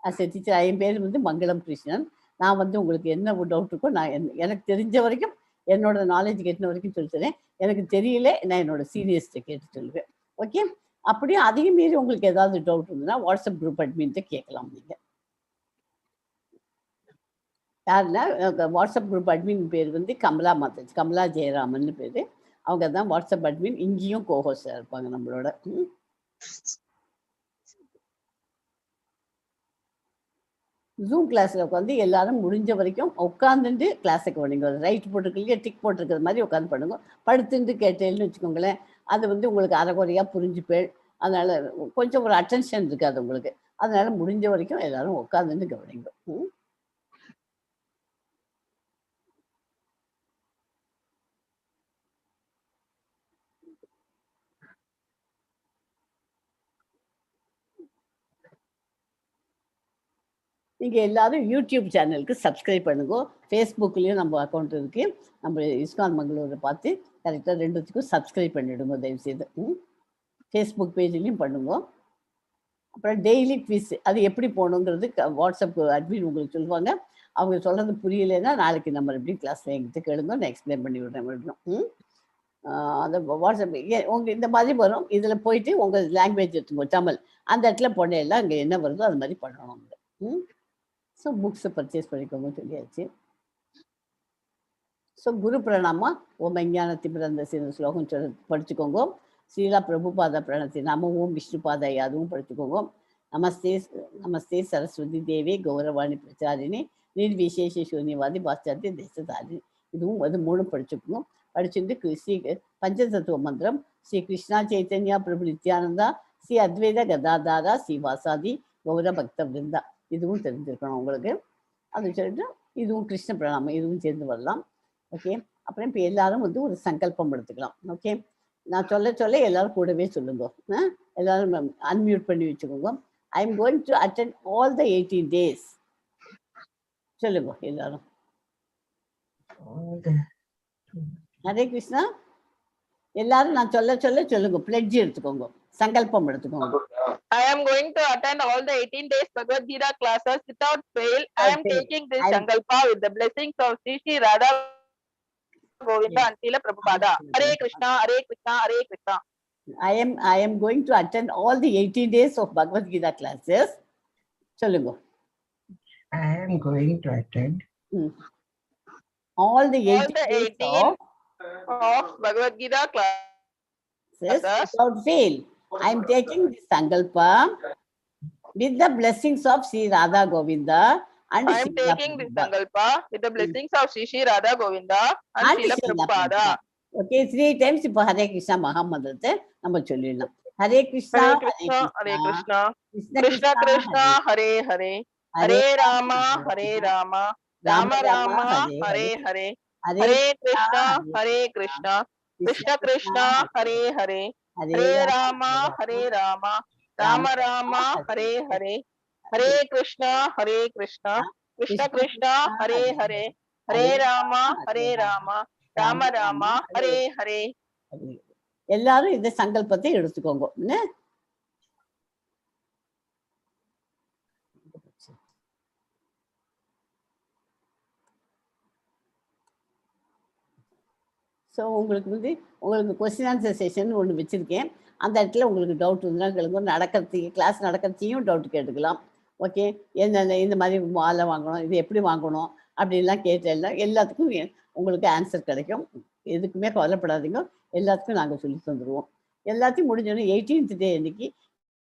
ஆஸ் எ டீச்சர், என் பேர் வந்து மங்களம் கிருஷ்ணன். நான் வந்து உங்களுக்கு என்ன டவுட் இருக்கோ நான் எனக்கு தெரிஞ்ச வரைக்கும் என்னோட நாலேஜ் கேட்டின வரைக்கும் சொல்லித்தரேன். எனக்கு தெரியல, நான் என்னோட சீனியர்ஸ்ட்டை கேட்டு சொல்லுவேன். ஓகே? அப்படியே அதையும் மீறி உங்களுக்கு ஏதாவது டவுட் இருந்ததுன்னா வாட்ஸ்அப் குரூப் அட்மின்ட்ட கேட்கலாம். நீங்கள் யாருன்னா வாட்ஸ்அப் குரூப் அட்மின் பேர் வந்து கமலா மாதாஜி, கமலா ஜெயராமன் பேர். அவங்க தான் வாட்ஸ்அப் அட்மின். இங்கேயும் கோஹோஸ்டாக இருப்பாங்க நம்மளோட. ஜூம் கிளாஸில் உட்காந்து எல்லாரும் முடிஞ்ச வரைக்கும் உட்காந்துட்டு கிளாஸுக்கு கவனிங்க. ரைட் போட்டிருக்கீங்க, டிக் போட்டிருக்கிற மாதிரி உட்காந்து பண்ணுங்க. படுத்துட்டு கேட்டேன்னு வச்சுக்கோங்களேன், அது வந்து உங்களுக்கு அரைகுறையாக புரிஞ்சுப்பேன். அதனால் கொஞ்சம் ஒரு அட்டென்ஷன் இருக்காது உங்களுக்கு. அதனால் முடிஞ்ச வரைக்கும் எல்லாரும் உட்காந்துட்டு கவனிங்க. நீங்கள் எல்லாரும் யூடியூப் சேனலுக்கு சப்ஸ்கிரைப் பண்ணுங்க. ஃபேஸ்புக்லேயும் நம்ம அக்கௌண்ட் இருக்குது. நம்ம இஸ்கான் மங்களூரை பார்த்து கரெக்டாக ரெண்டுத்துக்கும் சப்ஸ்கிரைப் பண்ணிவிடுங்க தயவுசெய்து. ஃபேஸ்புக் பேஜ்லேயும் பண்ணுங்க. அப்புறம் டெய்லி குவிஸ் அது எப்படி போகணுங்கிறது வாட்ஸ்அப் அட்மின் உங்களுக்கு சொல்லுவாங்க. அவங்க சொல்கிறது புரியலைன்னா நாளைக்கு நம்ம எப்படி கிளாஸில் எங்கிட்ட கேளுங்க, நான் எக்ஸ்பிளைன் பண்ணி விடுறேன் மறுபடியும். அந்த வாட்ஸ்அப் உங்கள் இந்த மாதிரி வரும். இதில் போயிட்டு உங்கள் லாங்குவேஜ் எடுத்துக்கோ, தமிழ். அந்த இடத்துல போனேல்லாம் அங்கே என்ன வருதோ அது மாதிரி பண்ணணும். ஸோ புக்ஸை பர்ச்சேஸ் பண்ணிக்கோங்க சொல்லியாச்சு. ஸோ குரு பிரணாமா ஓம் அஞ்ஞான திமிரந்தசின ஸ்லோகம் படிச்சுக்கோங்க. ஸ்ரீலா பிரபுபாத பிரணத்தி நாம ஓம் விஷ்ணுபாதாய் அதுவும் படிச்சுக்கோங்க. நமஸ்தே நமஸ்தே சரஸ்வதி தேவி கௌரவாணி பிரச்சாரிணி நிர்விசேஷ சூன்யவாதி பாஸ்டாத்திய தேசதாரிணி, இதுவும் அது 3 படிச்சுக்கோங்க. படிச்சுட்டு ஸ்ரீ பஞ்சதத்துவ மந்திரம் ஸ்ரீ கிருஷ்ணா சைத்தன்யா பிரபு நித்யானந்தா ஸ்ரீ அத்வைத கதாதாரா ஸ்ரீ வாசாதி கௌர பக்த விருந்தா, இதுவும் தெரிஞ்சிருக்கணும் உங்களுக்கு. அது சொல்லிட்டு இதுவும் கிருஷ்ண பிரணாமம், இதுவும் சேர்ந்து வரலாம். ஓகே? அப்புறம் இப்போ எல்லாரும் வந்து ஒரு சங்கல்பம் எடுத்துக்கலாம். ஓகே? நான் சொல்ல எல்லாரும் கூடவே சொல்லுங்க. எல்லாரும் அன்மியூட் பண்ணி வச்சுக்கோங்க. I am going to attend all the 18 days. சொல்லுங்க எல்லாரும். ஹரே கிருஷ்ணா. எல்லாரும் நான் சொல்ல சொல்லுங்க. பிளட்ஜ் எடுத்துக்கோங்க, சங்கல்பம் எடுத்துக்கோங்க. am going to attend all the 18 days Bhagavad Gita classes without fail. I am taking this Sankalpa with the blessings of Sri Sri Radha Govinda and Srila Prabhupada. Hare Krishna, Hare Krishna, Hare Krishna. I am going to attend all the 18 days of Bhagavad Gita classes. Solungo. I am going to attend all the 18 days of Bhagavad Gita classes without fail. I am taking this Sankalpa with the blessings of Sri Radha Govinda and I am taking this Sankalpa with the blessings of Sri Sri Radha Govinda and Srila Prabhupada. Okay, 3 times இப்போ Hare Krishna மகாமந்திரத்தை நம்ம சொல்லிடலாம். Hare Krishna, Hare Krishna, Krishna Krishna, Hare Hare, Hare Rama, Hare Rama, Rama Rama, Hare Hare, Hare Krishna, Hare Krishna, Krishna Krishna, Hare Hare, Hare Rama, Hare Rama, Rama Rama, Hare Hare, Hare Krishna, Hare Krishna, Krishna Krishna, Hare Hare, Hare Rama, Hare Rama, Rama Rama, Hare Hare. எல்லாரும் இந்த சங்கல்பத்தை எடுத்துக்கோங்க. So உங்களுக்கு question answer session ஒன்று வச்சுருக்கேன். அந்த இடத்துல உங்களுக்கு doubt இருந்தால் கேளுங்க. கிளாஸ் நடக்கிறதையும் டவுட் கேட்டுக்கலாம். ஓகே, என்னென்ன இந்த மாதிரி மாலை வாங்கணும், இது எப்படி வாங்கணும் அப்படின்லாம் கேட்டெல்லாம் எல்லாத்துக்கும் உங்களுக்கு ஆன்சர் கிடைக்கும். எதுக்குமே கவலைப்படாதீங்க, எல்லாத்துக்கும் நாங்கள் சொல்லி தந்துடுவோம். எல்லாத்தையும் முடிஞ்சோடனே 18th டே அன்னைக்கு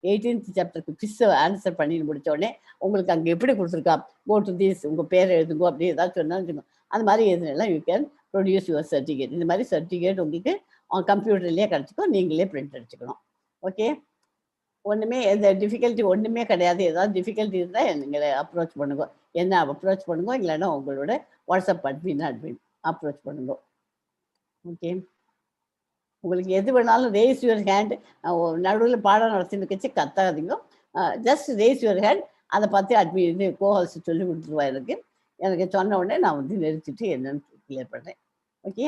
18th சாப்டருக்கு குவிஸ் ஆன்சர் பண்ணி முடித்தோடனே உங்களுக்கு அங்கே எப்படி கொடுத்துருக்கா, கோ டு திஸ், உங்கள் பேர் எழுதுங்க அப்படி ஏதாச்சும் சொன்னாலும் வச்சுக்கோங்க. அந்த மாதிரி எதுனாலும் you can produce your certificate. இந்த மாதிரி சர்டிஃபிகேட் உங்களுக்கு கம்ப்யூட்டர்லேயே கிடச்சிக்கும், நீங்களே பிரிண்ட் அடிச்சுக்கணும். ஓகே, ஒன்றுமே எந்த டிஃபிகல்ட்டி ஒன்றுமே கிடையாது. ஏதாவது டிஃபிகல்ட்டி இருந்தால் எங்களை அப்ரோச் பண்ணுங்க, என்ன அப்ரோச் பண்ணுங்க, இல்லைன்னா உங்களோட வாட்ஸ்அப் அட்மின் அப்ரோச் பண்ணுங்க. ஓகே, உங்களுக்கு எது வேணாலும் ரேஸ் யுவர் ஹேண்ட். நடுவில் பாடம் நடத்தின்னு வச்சு கத்தாதீங்க, ஜஸ்ட் ரேஸ் யுவர் ஹேண்ட். அதை பார்த்து அட்மின் கோஹல்ஸ் சொல்லி கொடுத்துருவா. எனக்கு சொன்ன உடனே நான் நிறுத்திட்டு என்னன்னு கிளியர் பண்ணுறேன். ஓகே,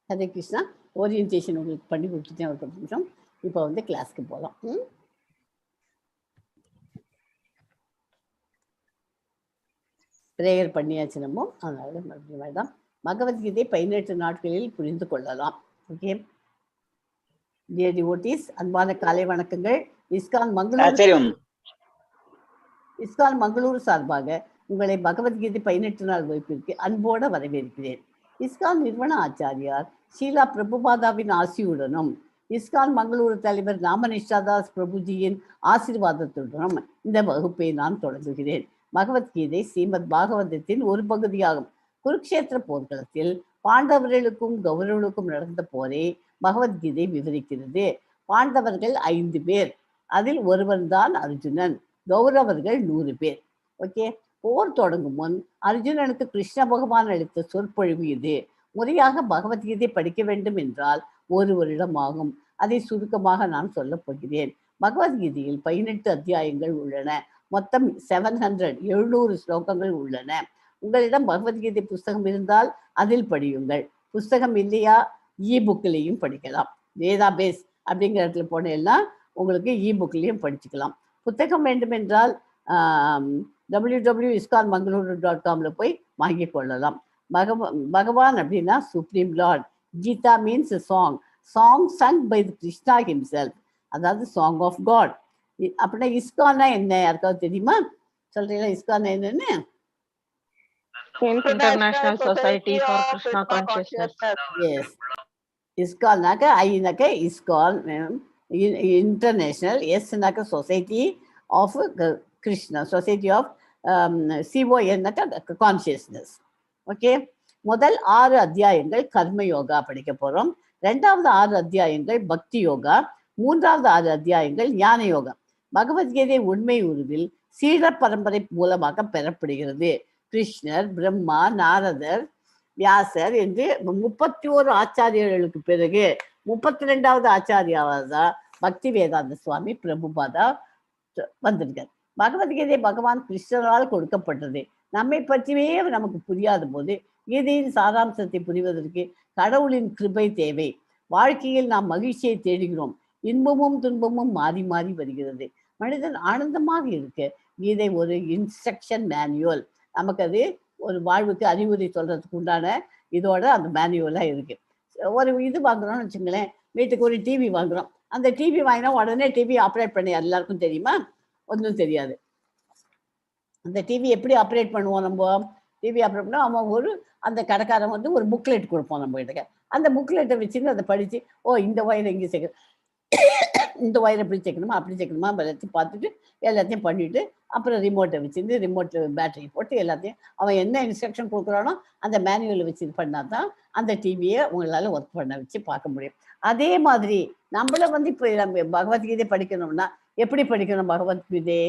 ஹரே கிருஷ்ணா. ஓரியன்டேஷன் உங்களுக்கு பண்ணி கொடுத்துட்டேன் ஒரு 10 நிமிஷம். இப்போ கிளாஸ்க்கு போகலாம். ப்ரேயர் பண்ணியாச்சு நம்ம, அதனால மறுபடியும் வேண்டாம். பகவத்கீதை 18 நாட்களில் புரிந்து கொள்ளலாம். ஓகே டியர் டிவோட்டீஸ், அன்பான காலை வணக்கங்கள். இஸ்கான் மங்களூரு சார்பாக உங்களை பகவத்கீதை 18 நாள் வகுப்பிற்கு அன்போடு வரவேற்கிறேன். இஸ்கான் நிறுவன ஆச்சாரியார் ஷீலா பிரபுபாதாவின் ஆசியுடனும் இஸ்கான் மங்களூரு தலைவர் ராமனிஷ்டாதாஸ் பிரபுஜியின் ஆசீர்வாதத்துடனும் இந்த வகுப்பை நான் தொடங்குகிறேன். பகவத்கீதை ஸ்ரீமத் பாகவதத்தின் ஒரு பகுதியாகும். குருக்ஷேத்திர போர்க்களத்தில் பாண்டவர்களுக்கும் கௌரவர்களுக்கும் நடந்த போரை பகவத்கீதை விவரிக்கிறது. பாண்டவர்கள் 5 பேர், அதில் ஒருவன் தான் அர்ஜுனன். கௌரவர்கள் 100 பேர். ஓகே, போர் தொடங்கும் முன் அர்ஜுனனுக்கு கிருஷ்ண பகவான் அளித்த சொற்பொழிவு இது. முறையாக பகவத்கீதை படிக்க வேண்டும் என்றால் 1 வருடம் ஆகும். அதை சுருக்கமாக நான் சொல்ல போகிறேன். பகவத்கீதையில் 18 அத்தியாயங்கள் உள்ளன. மொத்தம் 700 ஸ்லோகங்கள் உள்ளன. உங்களிடம் பகவத்கீதை புஸ்தகம் இருந்தால் அதில் படியுங்கள். புஸ்தகம் இல்லையா, புக்லையும் படிக்கலாம். வேதா பேஸ் அப்படிங்கிற இடத்துல போனேன்னா உங்களுக்கு புக்லையும் படிச்சுக்கலாம். புத்தகம் வேண்டுமென்றால் www.ISKCON.MANGALURU.com போய் வாங்கி கொள்ளலாம். பகவான் அப்படின்னா supreme lord. Gita means song sung by Krishna himself, அதாவது சாங் ஆஃப் காட். அப்படின்னா இஸ்கான்னா என்ன, யாருக்காவது தெரியுமா? சொல்றீங்களா இஸ்கான் என்னன்னு? International Society for Krishna Consciousness. Yes. ISKCON-நாக்க ஐனாக்க ISKCON, இன்டர்நேஷனல். எஸ்னாக்க society of Krishna, society of CON consciousness. Okay, முதல் 6 அத்தியாயங்கள் கர்ம யோகா படிக்க போறோம். 2வது 6 அத்தியாயங்கள் பக்தி யோகா. மூன்றாவது 6 அத்தியாயங்கள் ஞான யோகம். பகவத்கீதை உண்மை உருவில் சீடர் பரம்பரை மூலமாக பெறப்படுகிறது. கிருஷ்ணர், பிரம்மா, நாரதர், வியாசர் என்று 31 ஆச்சாரியர்களுக்கு பிறகு 32வது ஆச்சாரியாவதா பக்தி வேதாந்த சுவாமி பிரபுபாதா வந்திருக்கார். பகவத்கீதை பகவான் கிருஷ்ணரால் கொடுக்கப்பட்டது. நம்மை பற்றியே நமக்கு புரியாத போது கீதையின் சாராம்சத்தை புரிவதற்கு கடவுளின் கிருபை தேவை. வாழ்க்கையில் நாம் மகிழ்ச்சியை தேடுகிறோம். இன்பமும் துன்பமும் மாறி மாறி வருகிறது. மனிதன் ஆனந்தமாக இருக்க கீதை ஒரு இன்ஸ்ட்ரக்ஷன் மேனுவல். நமக்கு அது ஒரு வாழ்வுக்கு அறிவுரை சொல்றதுக்கு உண்டான இதோட அந்த மேனுவலா இருக்கு. ஒரு இது வாங்குறோம்னு வச்சுங்களேன், வீட்டுக்கு ஒரு டிவி வாங்குறோம். அந்த டிவி வாங்கினா உடனே டிவி ஆப்ரேட் பண்ணி எல்லாருக்கும் தெரியுமா? ஒன்றும் தெரியாது. அந்த டிவி எப்படி ஆப்ரேட் பண்ணுவோம்? நம்ம டிவி ஆப்ரேட் பண்ணோம், அவன் அந்த கடைக்காரன் ஒரு புக்லெட் கொடுப்போம் நம்ம கிட்ட. அந்த புக்லெட்டை வச்சுன்னு அதை படித்து, ஓ இந்த ஒயரை இங்கே சேர்க்கணும், இந்த ஒயரை எப்படி சேர்க்கணுமா அப்படி சேர்க்கணுமா எல்லாத்தையும் பார்த்துட்டு எல்லாத்தையும் பண்ணிவிட்டு அப்புறம் ரிமோட்டை வச்சுருந்து ரிமோட்டில் பேட்டரி போட்டு எல்லாத்தையும் அவன் என்ன இன்ஸ்ட்ரக்ஷன் கொடுக்குறானோ அந்த மேனுவலை வச்சு இது பண்ணால் தான் அந்த டிவியை உங்களால் ஒர்க் பண்ண வச்சு பார்க்க முடியும். அதே மாதிரி நம்மள இப்போ நம்ம பகவத்கீதை படிக்கணும்னா எப்படி படிக்கணும்? பகவத்கீதை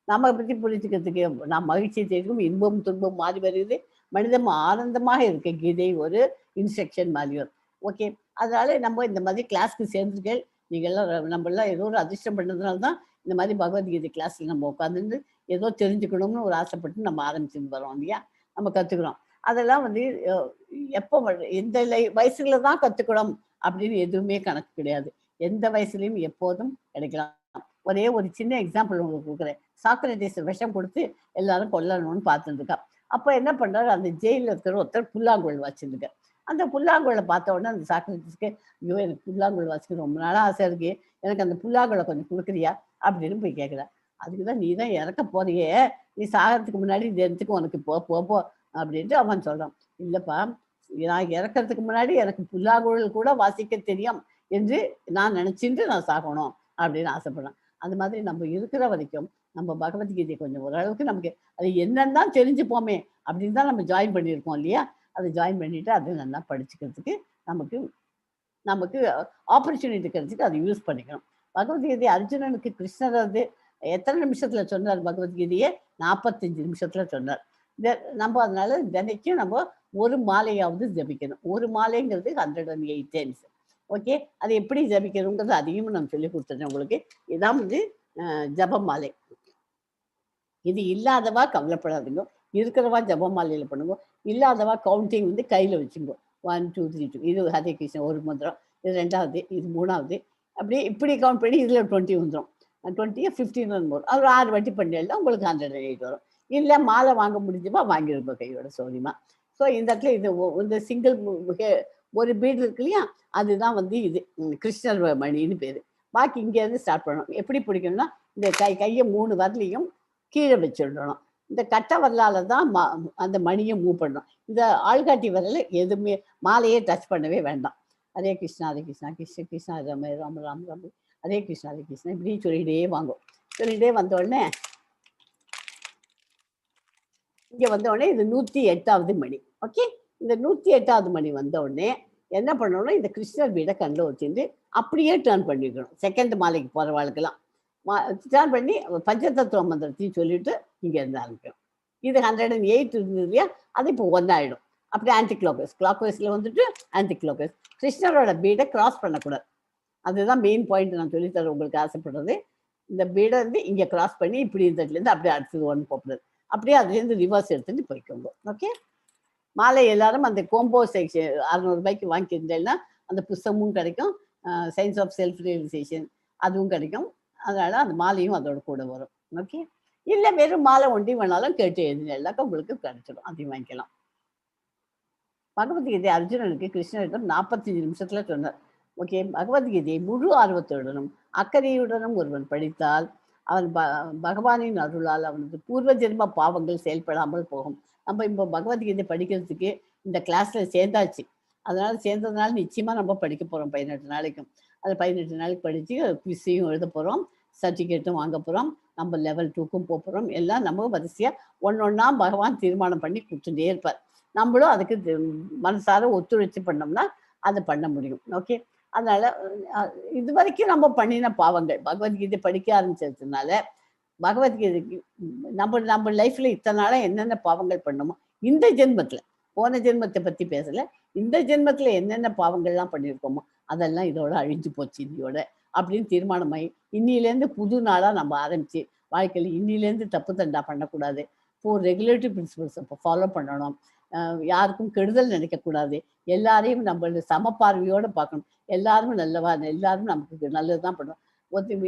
நம்ம பற்றி புரிஞ்சுக்கிறதுக்கு நாம் மகிழ்ச்சி தெரியும். இன்பம் துன்பம் மாறி வருகிறது. மனிதம் ஆனந்தமாக இருக்க கீதை ஒரு இன்ஸ்ட்ரக்ஷன் மேனுவல். ஓகே, அதனால நம்ம இந்த மாதிரி கிளாஸ்க்கு சேர்ந்துகள் நீங்கள்லாம் நம்மளாம் ஏதோ ஒரு அதிர்ஷ்டம் பண்ணதுனால தான் இந்த மாதிரி பகவத்கீதை கிளாஸில் நம்ம உட்காந்துருந்து ஏதோ தெரிஞ்சுக்கணும்னு ஒரு ஆசைப்பட்டு நம்ம ஆரம்பிச்சுட்டு வரோம் இல்லையா? நம்ம கற்றுக்குறோம். அதெல்லாம் எப்போ எந்த வயசுல தான் கற்றுக்கணும் அப்படின்னு எதுவுமே கணக்கு கிடையாது. எந்த வயசுலையும் எப்போதும் கிடைக்கலாம். ஒரே ஒரு சின்ன எக்ஸாம்பிள் உங்களுக்கு கொடுக்குறேன். சாக்ரட்டிஸ் விஷம் கொடுத்து எல்லாரும் கொல்லணும்னு பார்த்துட்டு இருக்கா. அப்போ என்ன பண்ணுறாரு, அந்த ஜெயிலில் இருக்கிற ஒருத்தர் புல்லாங்குழல் வச்சுருக்கார். அந்த புல்லாங்குழலை பார்த்த உடனே அந்த சாக்ரட்டிஸ்க்கு, ஐயோ எனக்கு புல்லாங்குழல் வச்சுக்க ரொம்ப நாளாக ஆசை இருக்கு, எனக்கு அந்த புல்லாங்குழலை கொஞ்சம் கொடுக்குறியா அப்படின்னு போய் கேட்குறா. அதுக்கு தான், நீ தான் இறக்க போறியே, நீ சாகிறதுக்கு முன்னாடி இந்த இடத்துக்கு உனக்கு போ அப்படின்ட்டு அவன் சொல்கிறான். இல்லைப்பா, நான் இறக்கிறதுக்கு முன்னாடி எனக்கு புல்லாங்குழல் கூட வாசிக்க தெரியும் என்று நான் நினச்சிட்டு நான் சாகணும் அப்படின்னு ஆசைப்படுறேன். அந்த மாதிரி நம்ம இருக்கிற வரைக்கும் நம்ம பகவத்கீதை கொஞ்சம் ஓரளவுக்கு நமக்கு அது என்னன்னு தான் தெரிஞ்சுப்போமே அப்படின்னு தான் நம்ம ஜாயின் பண்ணியிருக்கோம் இல்லையா? அதை ஜாயின் பண்ணிட்டு அதை நல்லா படிச்சுக்கிறதுக்கு நமக்கு ஆப்பர்ச்சுனிட்டி கிடைச்சிட்டு அதை யூஸ் பண்ணிக்கணும். பகவத்கீதை அர்ஜுனனுக்கு கிருஷ்ணர் எத்தனை நிமிஷத்துல சொன்னார்? பகவத்கீதையை 45 நிமிஷத்துல சொன்னார். நம்ம அதனால தினைக்கும் நம்ம ஒரு மாலையாவது ஜபிக்கணும். ஒரு மாலைங்கிறது 108 times. ஓகே, அது எப்படி ஜபிக்கணுங்கிறது அதையும் நான் சொல்லி கொடுத்துட்டேன் உங்களுக்கு. இதான் ஜப மாலை. இது இல்லாதவா கவலைப்படாதுங்க, இருக்கிறவா ஜப மாலையில பண்ணுங்க. இல்லாதவா கவுண்டிங் கையில வச்சுங்க. 1 2 3 2. இது ஹரே கிருஷ்ணா ஒரு மந்திரம், இது 2வது, இது 3வது, அப்படியே இப்படி கவுண்ட் பண்ணி இதில் 20 வந்துடும். 20 15 வரும்போது அது 6 வாட்டி பண்ணிடலாம், உங்களுக்கு 108 வரும். இல்லை மாலை வாங்க முடிஞ்சுமா வாங்கிருப்போம் கையோட சௌரியமா. ஸோ இந்த இடத்துல இது இந்த சிங்கிள் ஒரு பீடு இருக்கு இல்லையா, அதுதான் இது கிருஷ்ணர் மணின்னு பேர். பாக்கி இங்கேருந்து ஸ்டார்ட் பண்ணணும். எப்படி பிடிக்கணும்னா இந்த கையை 3 வரலையும் கீழே வச்சுடணும். இந்த கட்டை வரலால தான் அந்த மணியை மூவ் பண்ணணும். இந்த ஆள்காட்டி வரல எதுவுமே மாலையே டச் பண்ணவே வேண்டாம். ஹரே கிருஷ்ணா ஹரே கிருஷ்ணா கிருஷ்ண கிருஷ்ணா ராம ராம ராம ராம ஹரே கிருஷ்ணா ஹரே கிருஷ்ணா இப்படி சொல்லிகிட்டே வாங்கும். சொல்லிகிட்டே வந்த உடனே இங்கே வந்த உடனே இது 108வது மணி. ஓகே, இந்த 108வது மணி வந்த உடனே என்ன பண்ணணும்னா இந்த கிருஷ்ணர் வீடை கண்ணில் வச்சுட்டு அப்படியே டேர்ன் பண்ணிக்கணும். செகண்ட் மாலைக்கு போகிறவாளுக்கெல்லாம் டேர்ன் பண்ணி பஞ்சதத்துவ மந்திரத்தையும் சொல்லிட்டு இங்கேருந்து ஆரம்பிக்கணும். இது 108 இருந்தது இல்லையா, அது இப்போ 1 ஆகிடும். அப்படி ஆன்டி கிளாக்வைஸில் ஆன்டி கிளாக்வைஸ். கிருஷ்ணரோட பீடை கிராஸ் பண்ணக்கூடாது. அதுதான் மெயின் பாயிண்ட் நான் சொல்லித்தரேன் உங்களுக்கு ஆசைப்படுறது. இந்த பீடை இங்கே கிராஸ் பண்ணி இப்படி இருந்ததுலேருந்து அப்படியே அடுத்தது 1 போகிறது. அப்படியே அதுலேருந்து ரிவர்ஸ் எடுத்துட்டு போய்க்கோங்க. ஓகே, மாலை எல்லாரும் அந்த கோம்போ செக்ஷன் 600 ரூபாய்க்கு வாங்கியிருந்தேன்னா அந்த புஸ்தகமும் கிடைக்கும், சயின்ஸ் ஆஃப் செல்ஃப் ரியலைசேஷன் அதுவும் கிடைக்கும். அதனால அந்த மாலையும் அதோட கூட வரும். ஓகே, இல்லை வெறும் மாலை ஒண்டி வேணாலும் கேட்டு எழுதினாக்க உங்களுக்கு கிடைச்சிடும், அதையும் வாங்கிக்கலாம். பகவத்கீதை அர்ஜுனனுக்கு கிருஷ்ணரிடம் 45 நிமிஷத்துல சொன்னார். ஓகே, பகவத்கீதையை முழு ஆர்வத்துடனும் அக்கறையுடனும் ஒருவன் படித்தால் அவன் பகவானின் அருளால் அவனது பூர்வ ஜென்ம பாவங்கள் செயல்படாமல் போகும். நம்ம இப்போ பகவத்கீதை படிக்கிறதுக்கு இந்த கிளாஸ்ல சேர்ந்தாச்சு. அதனால சேர்ந்ததுனால நிச்சயமா நம்ம படிக்க போறோம் 18 நாளைக்கும். அது 18 நாளைக்கு படிச்சு குவிஸையும் எழுத போறோம், சர்டிஃபிகேட்டும் வாங்க போறோம், நம்ம லெவல் 2க்கும் போகிறோம். எல்லாம் நம்ம வரிசையா ஒன்னொன்னா பகவான் தீர்மானம் பண்ணி கொடுத்துட்டே இருப்பார். நம்மளும் அதுக்கு மனசார ஒத்துழைச்சு பண்ணோம்னா அதை பண்ண முடியும். ஓகே, அதனால இது வரைக்கும் நம்ம பண்ணின பாவங்கள் பகவத்கீதை படிக்க ஆரம்பிச்சதுனால பகவத்கீதைக்கு நம்ம நம்ம லைஃப்ல இத்தனை நாளா என்னென்ன பாவங்கள் பண்ணோமோ இந்த ஜென்மத்துல, போன ஜென்மத்தை பத்தி பேசல, இந்த ஜென்மத்துல என்னென்ன பாவங்கள்லாம் பண்ணியிருக்கோமோ அதெல்லாம் இதோட அழிஞ்சு போச்சு இன்னையோட அப்படின்னு தீர்மானமாயி இன்னிலேருந்து புது நாளா நம்ம ஆரம்பிச்சு வாழ்க்கையில் இன்னிலேருந்து தப்பு தண்டா பண்ணக்கூடாது. ரெகுலேட்டரி பிரின்சிபல்ஸ் அப்போ ஃபாலோ பண்ணணும். யாருக்கும் கெடுதல் நினைக்கக்கூடாது. எல்லாரையும் நம்ம சம பார்வையோடு பார்க்கணும். எல்லாரும் நல்லவா, எல்லாரும் நமக்கு நல்லது தான் பண்ணுவோம்.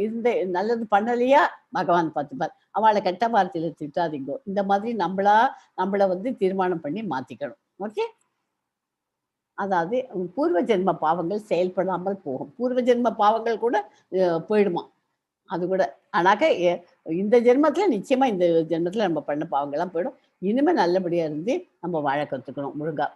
இந்த நல்லது பண்ணலையா பகவான் பார்த்துப்பார். அவளை கெட்ட வார்த்தையில திட்டாதீங்கோ. இந்த மாதிரி நம்மளை தீர்மானம் பண்ணி மாத்திக்கணும். ஓகே. அதாவது பூர்வ ஜென்ம பாவங்கள் செயல்படாமல் போகும். பூர்வ ஜென்ம பாவங்கள் கூட போயிடுமா அது கூட. ஆனாக்க இந்த ஜென்மத்துல நிச்சயமா இந்த ஜென்மத்துல நம்ம பண்ண பாவங்கள்லாம் போயிடும். இனிமே நல்லபடியா இருந்து நம்ம வாழ கற்றுக்கணும் முழுங்கா.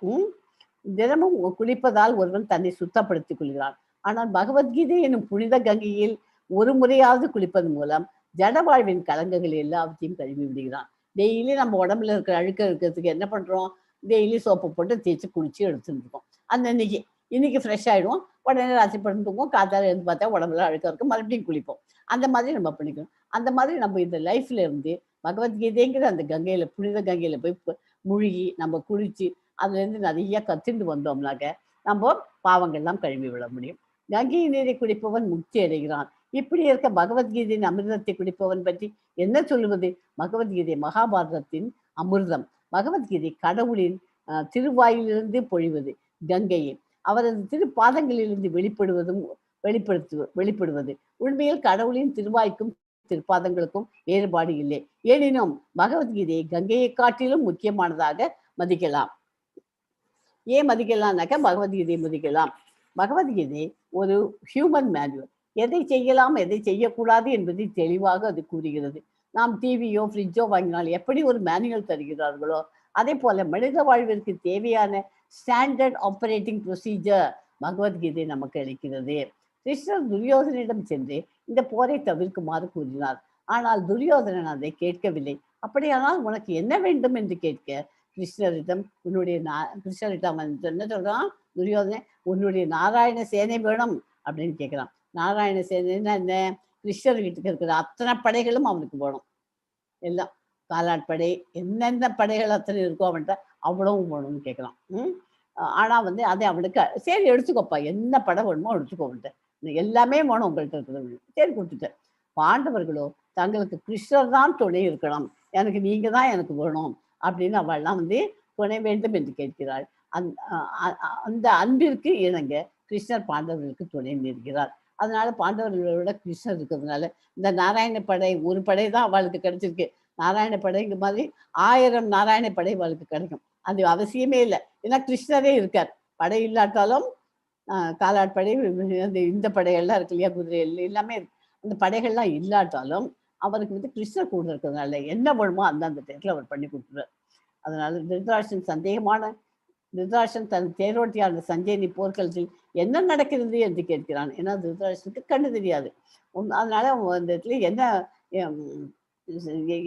தினமும் குளிப்பதால் ஒருவன் தன்னை சுத்தப்படுத்திக் கொள்கிறான். ஆனால் பகவத்கீதை எனும் புனித கங்கையில் ஒரு முறையாவது குளிப்பதன் மூலம் ஜட வாழ்வின் கலங்கங்கள் எல்லாத்தையும் கழுவி விடுகிறான். டெய்லி நம்ம உடம்புல இருக்கிற அழுக்க இருக்கிறதுக்கு என்ன பண்றோம்? டெய்லி சோப்பை போட்டு தேய்ச்சி குளிச்சு எடுத்துட்டு இருக்கோம். இன்னைக்கு ஃப்ரெஷ் ஆயிடுவோம். உடனே ராசி படுத்துவோம். காத்தால இருந்து பார்த்தா உடம்புல அழுக்க இருக்கும், மறுபடியும் குளிப்போம். அந்த மாதிரி நம்ம பண்ணிக்கணும். அந்த மாதிரி நம்ம இந்த லைஃப்ல இருந்து பகவத்கீதைங்கிற அந்த கங்கையில, புனித கங்கையில போய் முழுகி நம்ம குளிச்சு அதுல இருந்து நிறைய கத்துண்டு வந்தோம்னாக்க நம்ம பாவங்கள்லாம் கழுவி விட முடியும். கங்கை நீரை குடிப்பவன் முக்தி அடைகிறான். இப்படி இருக்க பகவத்கீதையின் அமிர்தத்தை குடிப்பவன் பற்றி என்ன சொல்லுவது? பகவத்கீதை மகாபாரதத்தின் அமிர்தம். பகவத்கீதை கடவுளின் திருவாயிலிருந்து பொழிவது கங்கையை. அவரது திருப்பாதங்களிலிருந்து வெளிப்படுவது. உண்மையில் கடவுளின் திருவாய்க்கும் திருப்பாதங்களுக்கும் வேறுபாடு இல்லை. எனினும் பகவத்கீதையை கங்கையை காட்டிலும் முக்கியமானதாக மதிக்கலாம். ஏன் மதிக்கலாம்னாக்க பகவத்கீதையை மதிக்கலாம். பகவத்கீதை ஒரு ஹியூமன் மேனுவல். எதை செய்யலாம், எதை செய்யக்கூடாது என்பதை தெளிவாக அது கூறுகிறது. நாம் டிவியோ ஃப்ரிட்ஜோ வாங்கினால் எப்படி ஒரு மேனுவல் தருகிறார்களோ அதே போல மனித வாழ்விற்கு தேவையான ஸ்டாண்டர்ட் ஆப்பரேட்டிங் ப்ரொசீஜர் பகவத்கீதை நமக்கு அளிக்கிறது. கிருஷ்ணர் துரியோதனிடம் சென்று இந்த போரை தவிர்க்குமாறு கூறினார். ஆனால் துரியோதனன் அதை கேட்கவில்லை. அப்படியானால் உனக்கு என்ன வேண்டும் என்று கேட்க கிருஷ்ணரிடம் கிருஷ்ணரிடம் என்ன சொல்றான் துரியோதனன்? உன்னுடைய நாராயண சேனை வேணும் அப்படின்னு கேட்கிறான். நாராயண சேனைன்னா என்ன? கிருஷ்ணர் வீட்டுக்கு இருக்கிற அத்தனை படைகளும் அவனுக்கு வேணும். எல்லாம் காலாட்படை, என்னென்ன படைகள் அத்தனை இருக்கோ அவன்கிட்ட அவ்வளவும் வேணும்னு கேட்கலாம். ஆனா அதை அவனுக்கு சரி எடுத்துக்கோப்பா, என்ன படம் வேணுமோ எடுத்துக்கோன்ட்டு, எல்லாமே வேணும் உங்கள்கிட்ட இருக்கிறது. சரி கொடுத்துட்டேன். பாண்டவர்களோ தங்களுக்கு கிருஷ்ணர் தான் துணை இருக்கணும், எனக்கு நீங்க தான் எனக்கு வேணும் அப்படின்னு அவள்லாம் துணை வேண்டும் என்று கேட்கிறாள். அந்த அன்பிற்கு இணங்க கிருஷ்ணர் பாண்டவர்களுக்கு துணை நிற்கிறார். அதனால பாண்டவர்களோட கிருஷ்ணர் இருக்கிறதுனால இந்த நாராயண படை ஒரு படை தான் அவளுக்கு கிடைச்சிருக்கு. நாராயண படைங்க மாதிரி 1000 நாராயண படை அவளுக்கு கிடைக்கும். அது அவசியமே இல்லை. ஏன்னா கிருஷ்ணரே இருக்கார். படை இல்லாட்டாலும் காலாட்படை, இந்த படைகள்லாம் இருக்கு இல்லையா, குதிரை எல்லாமே இருக்கு. அந்த படைகள்லாம் இல்லாட்டாலும் அவருக்கு கிருஷ்ணர் கூட இருக்கிறதுனால என்ன வேணுமோ அந்த இடத்துல அவர் பண்ணி கொடுத்துருவார். அதனால திருதராஷ்டிரன் தன் தேரோட்டியான சஞ்சயனி போர்க்களத்தில் என்ன நடக்கிறது என்று கேட்கிறான். ஏன்னா திருதராஷ்டிரனுக்கு கண்ணு தெரியாது. அதனால அந்த இடத்துல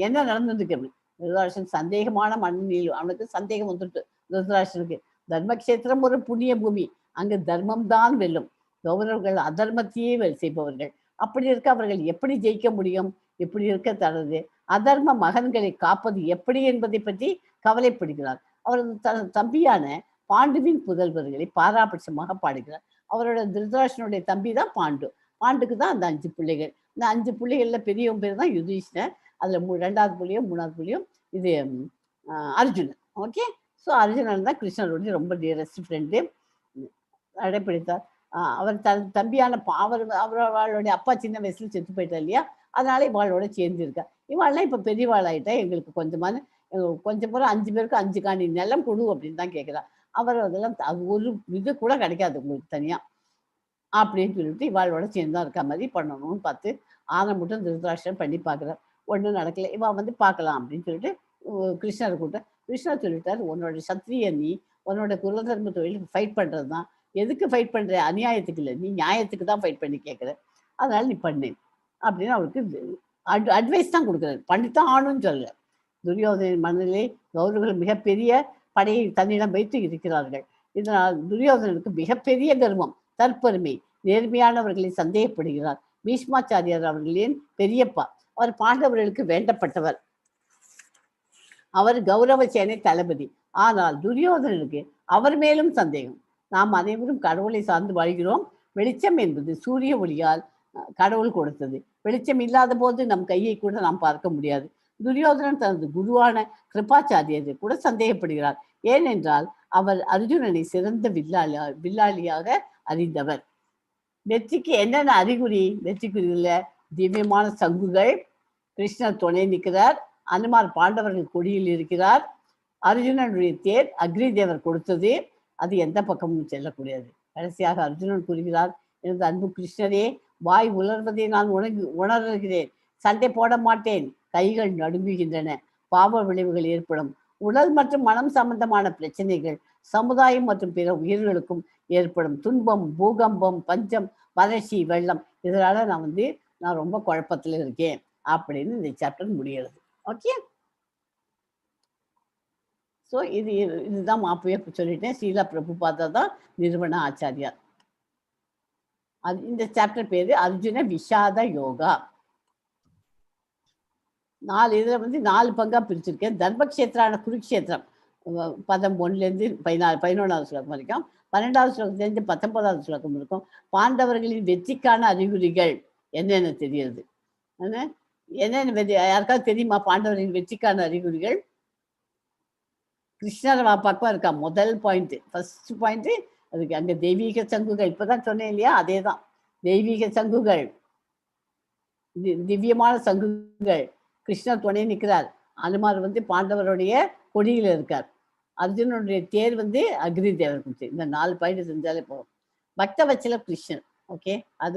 என்ன நடந்துருக்கு. திருதராஷ்டிரன் சந்தேகமான மண்ணில் அவனுக்கு சந்தேகம் வந்துட்டு. திருதராஷ்டிரனுக்கு தர்மக்ஷேத்திரம் ஒரு புண்ணிய பூமி, அங்கு தர்மம் தான் வெல்லும், கௌரவர்கள் அதர்மத்தையே செய்பவர்கள். அப்படி இருக்க அவர்கள் எப்படி ஜெயிக்க முடியும்? இப்படி இருக்க தனது அதர்ம மகன்களை காப்பது எப்படி என்பதை பற்றி கவலைப்படுகிறார். அவரது தம்பியான பாண்டுவின் புதல்வர்களை பாராபட்சமாக பாடுகிறார். அவரோட திருதராஷ்டிரனுடைய தம்பி தான் பாண்டு. பாண்டுக்கு தான் அந்த 5 பிள்ளைகள். இந்த 5 பிள்ளைகள்ல பெரியவன் பேர் தான் யுதிஷ்டர். அதுல 2வது புள்ளியும் 3வது புள்ளியும் இது அர்ஜுனன். ஓகே. ஸோ அர்ஜுனன் தான் கிருஷ்ணருடைய ரொம்ப டியரஸ்ட் ஃப்ரெண்டு. அடைப்பிடித்தார். அவர் தம்பியான அவளுடைய அப்பா சின்ன வயசுல செத்து போயிட்டா இல்லையா, அதனால இவாளோட சேர்ந்து இருக்கா. இவாள்லாம் இப்ப பெரியவாளாயிட்டா, எங்களுக்கு கொஞ்சம் பூரா 5 பேருக்கு 5 காணி நிலம் கொடு அப்படின்னு தான் கேட்கிறா. அவர் அதெல்லாம் ஒரு இது கூட கிடைக்காது உங்களுக்கு தனியா அப்படின்னு சொல்லிட்டு இவாளோட சேர்ந்தா இருக்க மாதிரி பண்ணணும்னு பார்த்து மட்டும் திருதராஷ்டிரன் பண்ணி பார்க்குறார். ஒன்றும் நடக்கல. இவன் பார்க்கலாம் அப்படின்னு சொல்லிட்டு கிருஷ்ணரை கூட்ட. கிருஷ்ணர் சொல்லிட்டார், உன்னோட சத்திரிய நீ உன்னோட குலதர்ம தொழில் ஃபைட் பண்றது தான். எதுக்கு ஃபைட் பண்ற? அநியாயத்துக்கு இல்லை, நீ நியாயத்துக்கு தான் ஃபைட் பண்ணி கேட்குற, அதனால நீ பண்ணு அப்படின்னு அவருக்கு அட்வைஸ் தான் கொடுக்குறாரு. பண்ணித்தான் ஆணும்னு சொல்லல. துரியோதனின் மனதிலே கௌரவர்கள் மிகப்பெரிய படையை தன்னிடம் வைத்து இருக்கிறார்கள். இதனால் துரியோதனனுக்கு மிகப்பெரிய கர்வம், தற்பெருமை, நேர்மையானவர்களை சந்தேகப்படுகிறார். பீஷ்மாச்சாரியார் அவர்களின் பெரியப்பா. அவர் பாண்டவர்களுக்கு வேண்டப்பட்டவர். அவர் கௌரவசேனை தளபதி. ஆனால் துரியோதனனுக்கு அவர் மேலும் சந்தேகம். நாம் அனைவரும் கடவுளை சார்ந்து வாழ்கிறோம். வெளிச்சம் என்பது சூரிய ஒளியால் கடவுள் கொடுத்தது. வெளிச்சம் இல்லாத போது நம் கையை கூட நாம் பார்க்க முடியாது. துரியோதனன் தனது குருவான கிருபாச்சாரியரை கூட சந்தேகப்படுகிறார். ஏனென்றால் அவர் அர்ஜுனனை சிறந்த வில்லாளியாக அறிந்தவர். வெற்றிக்கு என்னென்ன அறிகுறி? வெற்றிக்குறியில திவ்யமான சங்குகள், கிருஷ்ணர் துணை நிற்கிறார், அனுமார் பாண்டவர்கள் கொடியில் இருக்கிறார், அர்ஜுனனுடைய தேர் அக்னி தேவர் கொடுத்தது, அது எந்த பக்கமும் செல்லக்கூடியது. கடைசியாக அர்ஜுனன் கூறுகிறார், எனது அன்பு கிருஷ்ணரே, வாய் உலர்வதை நான் உணர்கிறேன். சண்டை போட மாட்டேன். கைகள் நடுங்குகின்றன. பாவ விளைவுகள் ஏற்படும். உடல் மற்றும் மனம் சம்பந்தமான பிரச்சனைகள் சமுதாயம் மற்றும் பிற உயிர்களுக்கும் ஏற்படும். துன்பம், பூகம்பம், பஞ்சம், வறட்சி, வெள்ளம், இதனால நான் ரொம்ப குழப்பத்தில் இருக்கேன் அப்படின்னு இந்த சாப்டர் முடிகிறது. ஓகே, ஸோ இதுதான் மாப்பையே சொல்லிட்டேன். ஸ்ரீலா பிரபுபாதா தான் நிறுவன ஆச்சாரியார். இந்த சாப்டர் பேரு அர்ஜுன விஷாத யோகா. இதுல 4 பங்கா பிரிச்சிருக்கேன். தர்மக்ஷேத்திரான குருக்ஷேத்திரம் பதம் 1லேருந்து 11வது ஸ்லோகம் வரைக்கும், 12வது ஸ்லோகத்திலேருந்து 19வது ஸ்லோகம் இருக்கும். பாண்டவர்களின் வெற்றிக்கான அறிகுறிகள் என்னென்ன தெரியுது? என்னென்ன யாருக்காவது தெரியுமா பாண்டவர்களின் வெற்றிக்கான அறிகுறிகள்? கிருஷ்ணர் பக்கம் இருக்கா முதல் பாயிண்ட், ஃபர்ஸ்ட் பாயிண்ட். அதுக்கு அங்க தெய்வீக சங்குகள், இப்பதான் சொன்னேன் இல்லையா, அதேதான். தெய்வீக சங்குகள், திவ்யமான சங்குகள், கிருஷ்ணர் துணை நிற்கிறார், அனுமார் பாண்டவருடைய கொடியில இருக்கார், அர்ஜுனனுடைய தேர் அக்னி தேவர் கொடுத்து. இந்த 4 பாயிண்ட் செஞ்சாலே போகும். பக்த வச்சல கிருஷ்ணன். ஓகே, அது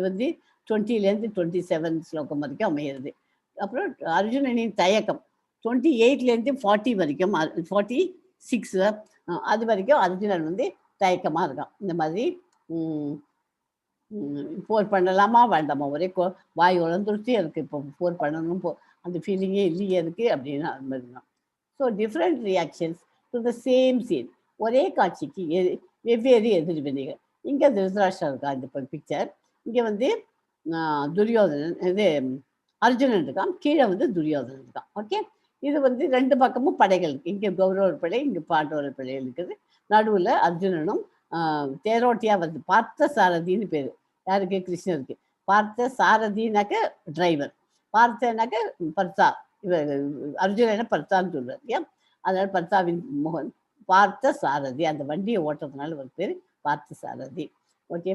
20லேருந்து 27 ஸ்லோகம் வரைக்கும் அமைகிறது. அப்புறம் அர்ஜுனனின் தயக்கம் 28லேருந்து 40 வரைக்கும், 46 அது வரைக்கும் அர்ஜுனன் தயக்கமா இருக்கான். இந்த மாதிரி போர் பண்ணலாமா வேண்டாமா, ஒரே வாய் உழந்துருச்சு இருக்கு, இப்போ போர் பண்ணணும் அந்த ஃபீலிங்கே இல்லையே இருக்கு அப்படின்னு அது மாதிரி தான். So different reactions to the same scene. ஒரே காட்சிக்கு வெவ்வேறு எதிர்வினைகள். இங்கே திருதராஷ்டிரா இருக்கா இந்த பிக்சர். இங்கே துரியோதனன், இது அர்ஜுனன் இருக்கான், கீழே துரியோதனன் இருக்கான். ஓகே, இது 2 பக்கமும் படைகள் இருக்கு. இங்கே கௌரவர் படை, இங்கே பாண்டவர் படை இருக்குது. நடுவில் அர்ஜுனனும் தேரோட்டியா பார்த்த சாரதின்னு பேரு. யாருக்கு? கிருஷ்ணருக்கு. பார்த்த சாரதினாக்க டிரைவர், பார்த்தனாக்க பர்த்தா, இவர் அர்ஜுனனை பர்த்தான்னு சொல்றாரு இல்லையா, அதனால பர்த்தாவின் மோகன் பார்த்த சாரதி. அந்த வண்டியை ஓட்டுறதுனால ஒரு பேர் பார்த்த சாரதி. ஓகே,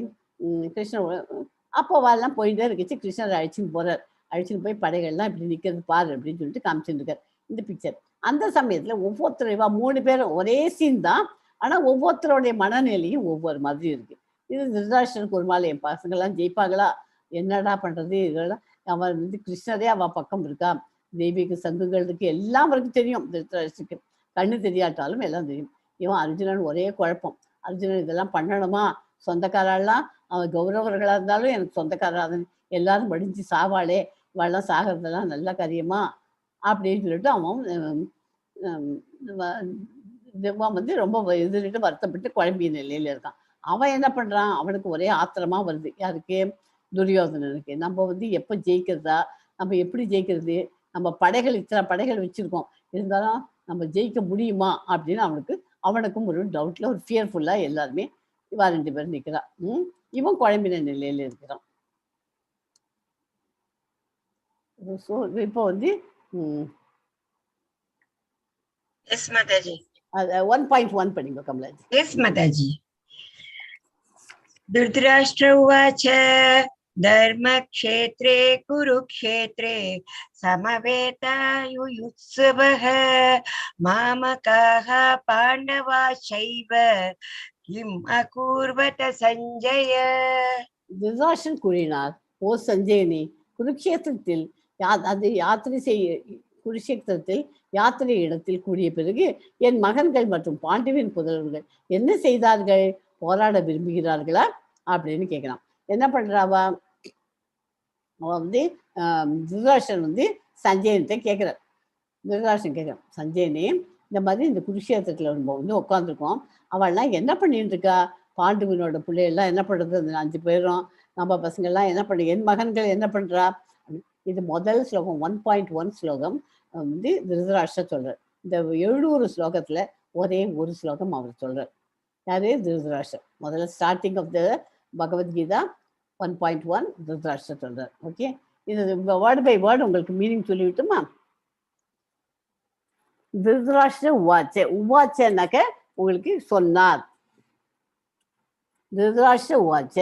கிருஷ்ணன் அப்போவெல்லாம் போயிட்டே இருந்துச்சு. கிருஷ்ணர் அழைச்சின்னு போறார். அழைச்சின்னு போய் படைகள்லாம் இப்படி நிற்கிறது பாரு அப்படின்னு சொல்லிட்டு காமிச்சுட்டு இருக்காரு இந்த பிக்சர். அந்த சமயத்துல ஒவ்வொருத்தரைவா 3 பேரும் ஒரே சீன் தான், ஆனா ஒவ்வொருத்தருடைய மனநிலையும் ஒவ்வொரு மாதிரி இருக்கு. இது திருதராஷ்டிரனுக்கு ஒரு மாலை, என் பசங்கள்லாம் ஜெயிப்பாங்களா, என்னடா பண்றது, இதெல்லாம் அவன் கிருஷ்ணரே அவ பக்கம் இருக்கா, தெய்வீக சங்குகள் இருக்கு, எல்லாம் அவருக்கு தெரியும். திருதராஷ்டிரனுக்கு கண்ணு தெரியாட்டாலும் எல்லாம் தெரியும். இவன் அர்ஜுனன் ஒரே குழப்பம். அர்ஜுனன் இதெல்லாம் பண்ணணுமா, சொந்தக்காரெல்லாம் அவன் கௌரவர்களா இருந்தாலும் எனக்கு சொந்தக்காரன், எல்லாரும் படிச்சு சாவாளே, இவெல்லாம் சாகிறதெல்லாம் நல்ல காரியமா அப்படின்னு சொல்லிட்டு அவன் ரொம்ப இதுட்டு வருத்தப்பட்டு குழம்பிய நிலையில இருக்கான். அவன் என்ன பண்றான், அவனுக்கு ஒரே ஆத்திரமா வருது. யாருக்கு? துரியோதனனுக்கு. நம்ம எப்ப ஜெயிக்கிறதா, நம்ம எப்படி ஜெயிக்கிறது, நம்ம படைகள் இத்தனை படைகள் வச்சிருக்கோம், இருந்தாலும் நம்ம ஜெயிக்க முடியுமா அப்படின்னு அவனுக்கும் ஒரு டவுட்ல, ஒரு ஃபியர்ஃபுல்லா எல்லாருமே இவா 2 பேரும் நிற்கிறான். இவன் குழம்பின நிலையில இருக்கிறான். ஸோ இப்போ Yes, Mataji. 1.1 படிங்க கமலாஜி. Yes, Mataji. Dhritarashtra uvacha dharmakshetre kurukshetre samaveta-yuyutsavah mamakaha pandavashaiva kim akurvata sanjaya. Dhritarashtra கூறினார், ஓ சஞ்சயனே, குருக்ஷேத்திரத்தில் குருஷேத்திரத்தில் யாத்திரை இடத்தில் கூடிய பிறகு என் மகன்கள் மற்றும் பாண்டவின் புதல்வர்கள் என்ன செய்தார்கள், போராட விரும்புகிறார்களா அப்படின்னு கேட்கலாம். என்ன பண்றாவா, அவன் திருதராஷ்டிரன் சஞ்சயன்கிட்ட கேட்கிறார். திருதராஷ்டிரன் கேட்கிறான், சஞ்சயனே, இந்த மாதிரி இந்த குருஷேத்திரத்துல உட்காந்துருக்கோம், அவள்லாம் என்ன பண்ணிட்டு இருக்கா, பாண்டுவினோட பிள்ளைகள்லாம் என்ன பண்ணுறது, அந்த 5 பேரும் நம்ம பசங்கள்லாம் என்ன பண்ணு, என் மகன்கள் என்ன பண்ணுறா. இது முதல் ஸ்லோகம் 1.1 ஸ்லோகம் வந்து திருதராஷ்டிரர் சொல்கிறார். இந்த 700 ஸ்லோகத்தில் ஒரே ஒரு ஸ்லோகம் அவர் சொல்கிறார். யாரு? திருதராஷ்டிரர். முதல்ல starting of the Bhagavad Gita 1.1 Dhritarashtra சொல்கிறார். ஓகே, இது வேர்டு பை வேர்டு உங்களுக்கு மீனிங் சொல்லிவிட்டுமா. திருதராஷ்டிர உவாச்சனாக்க உங்களுக்கு சொன்னார். திருதராஷ்டிர உவாச்ச,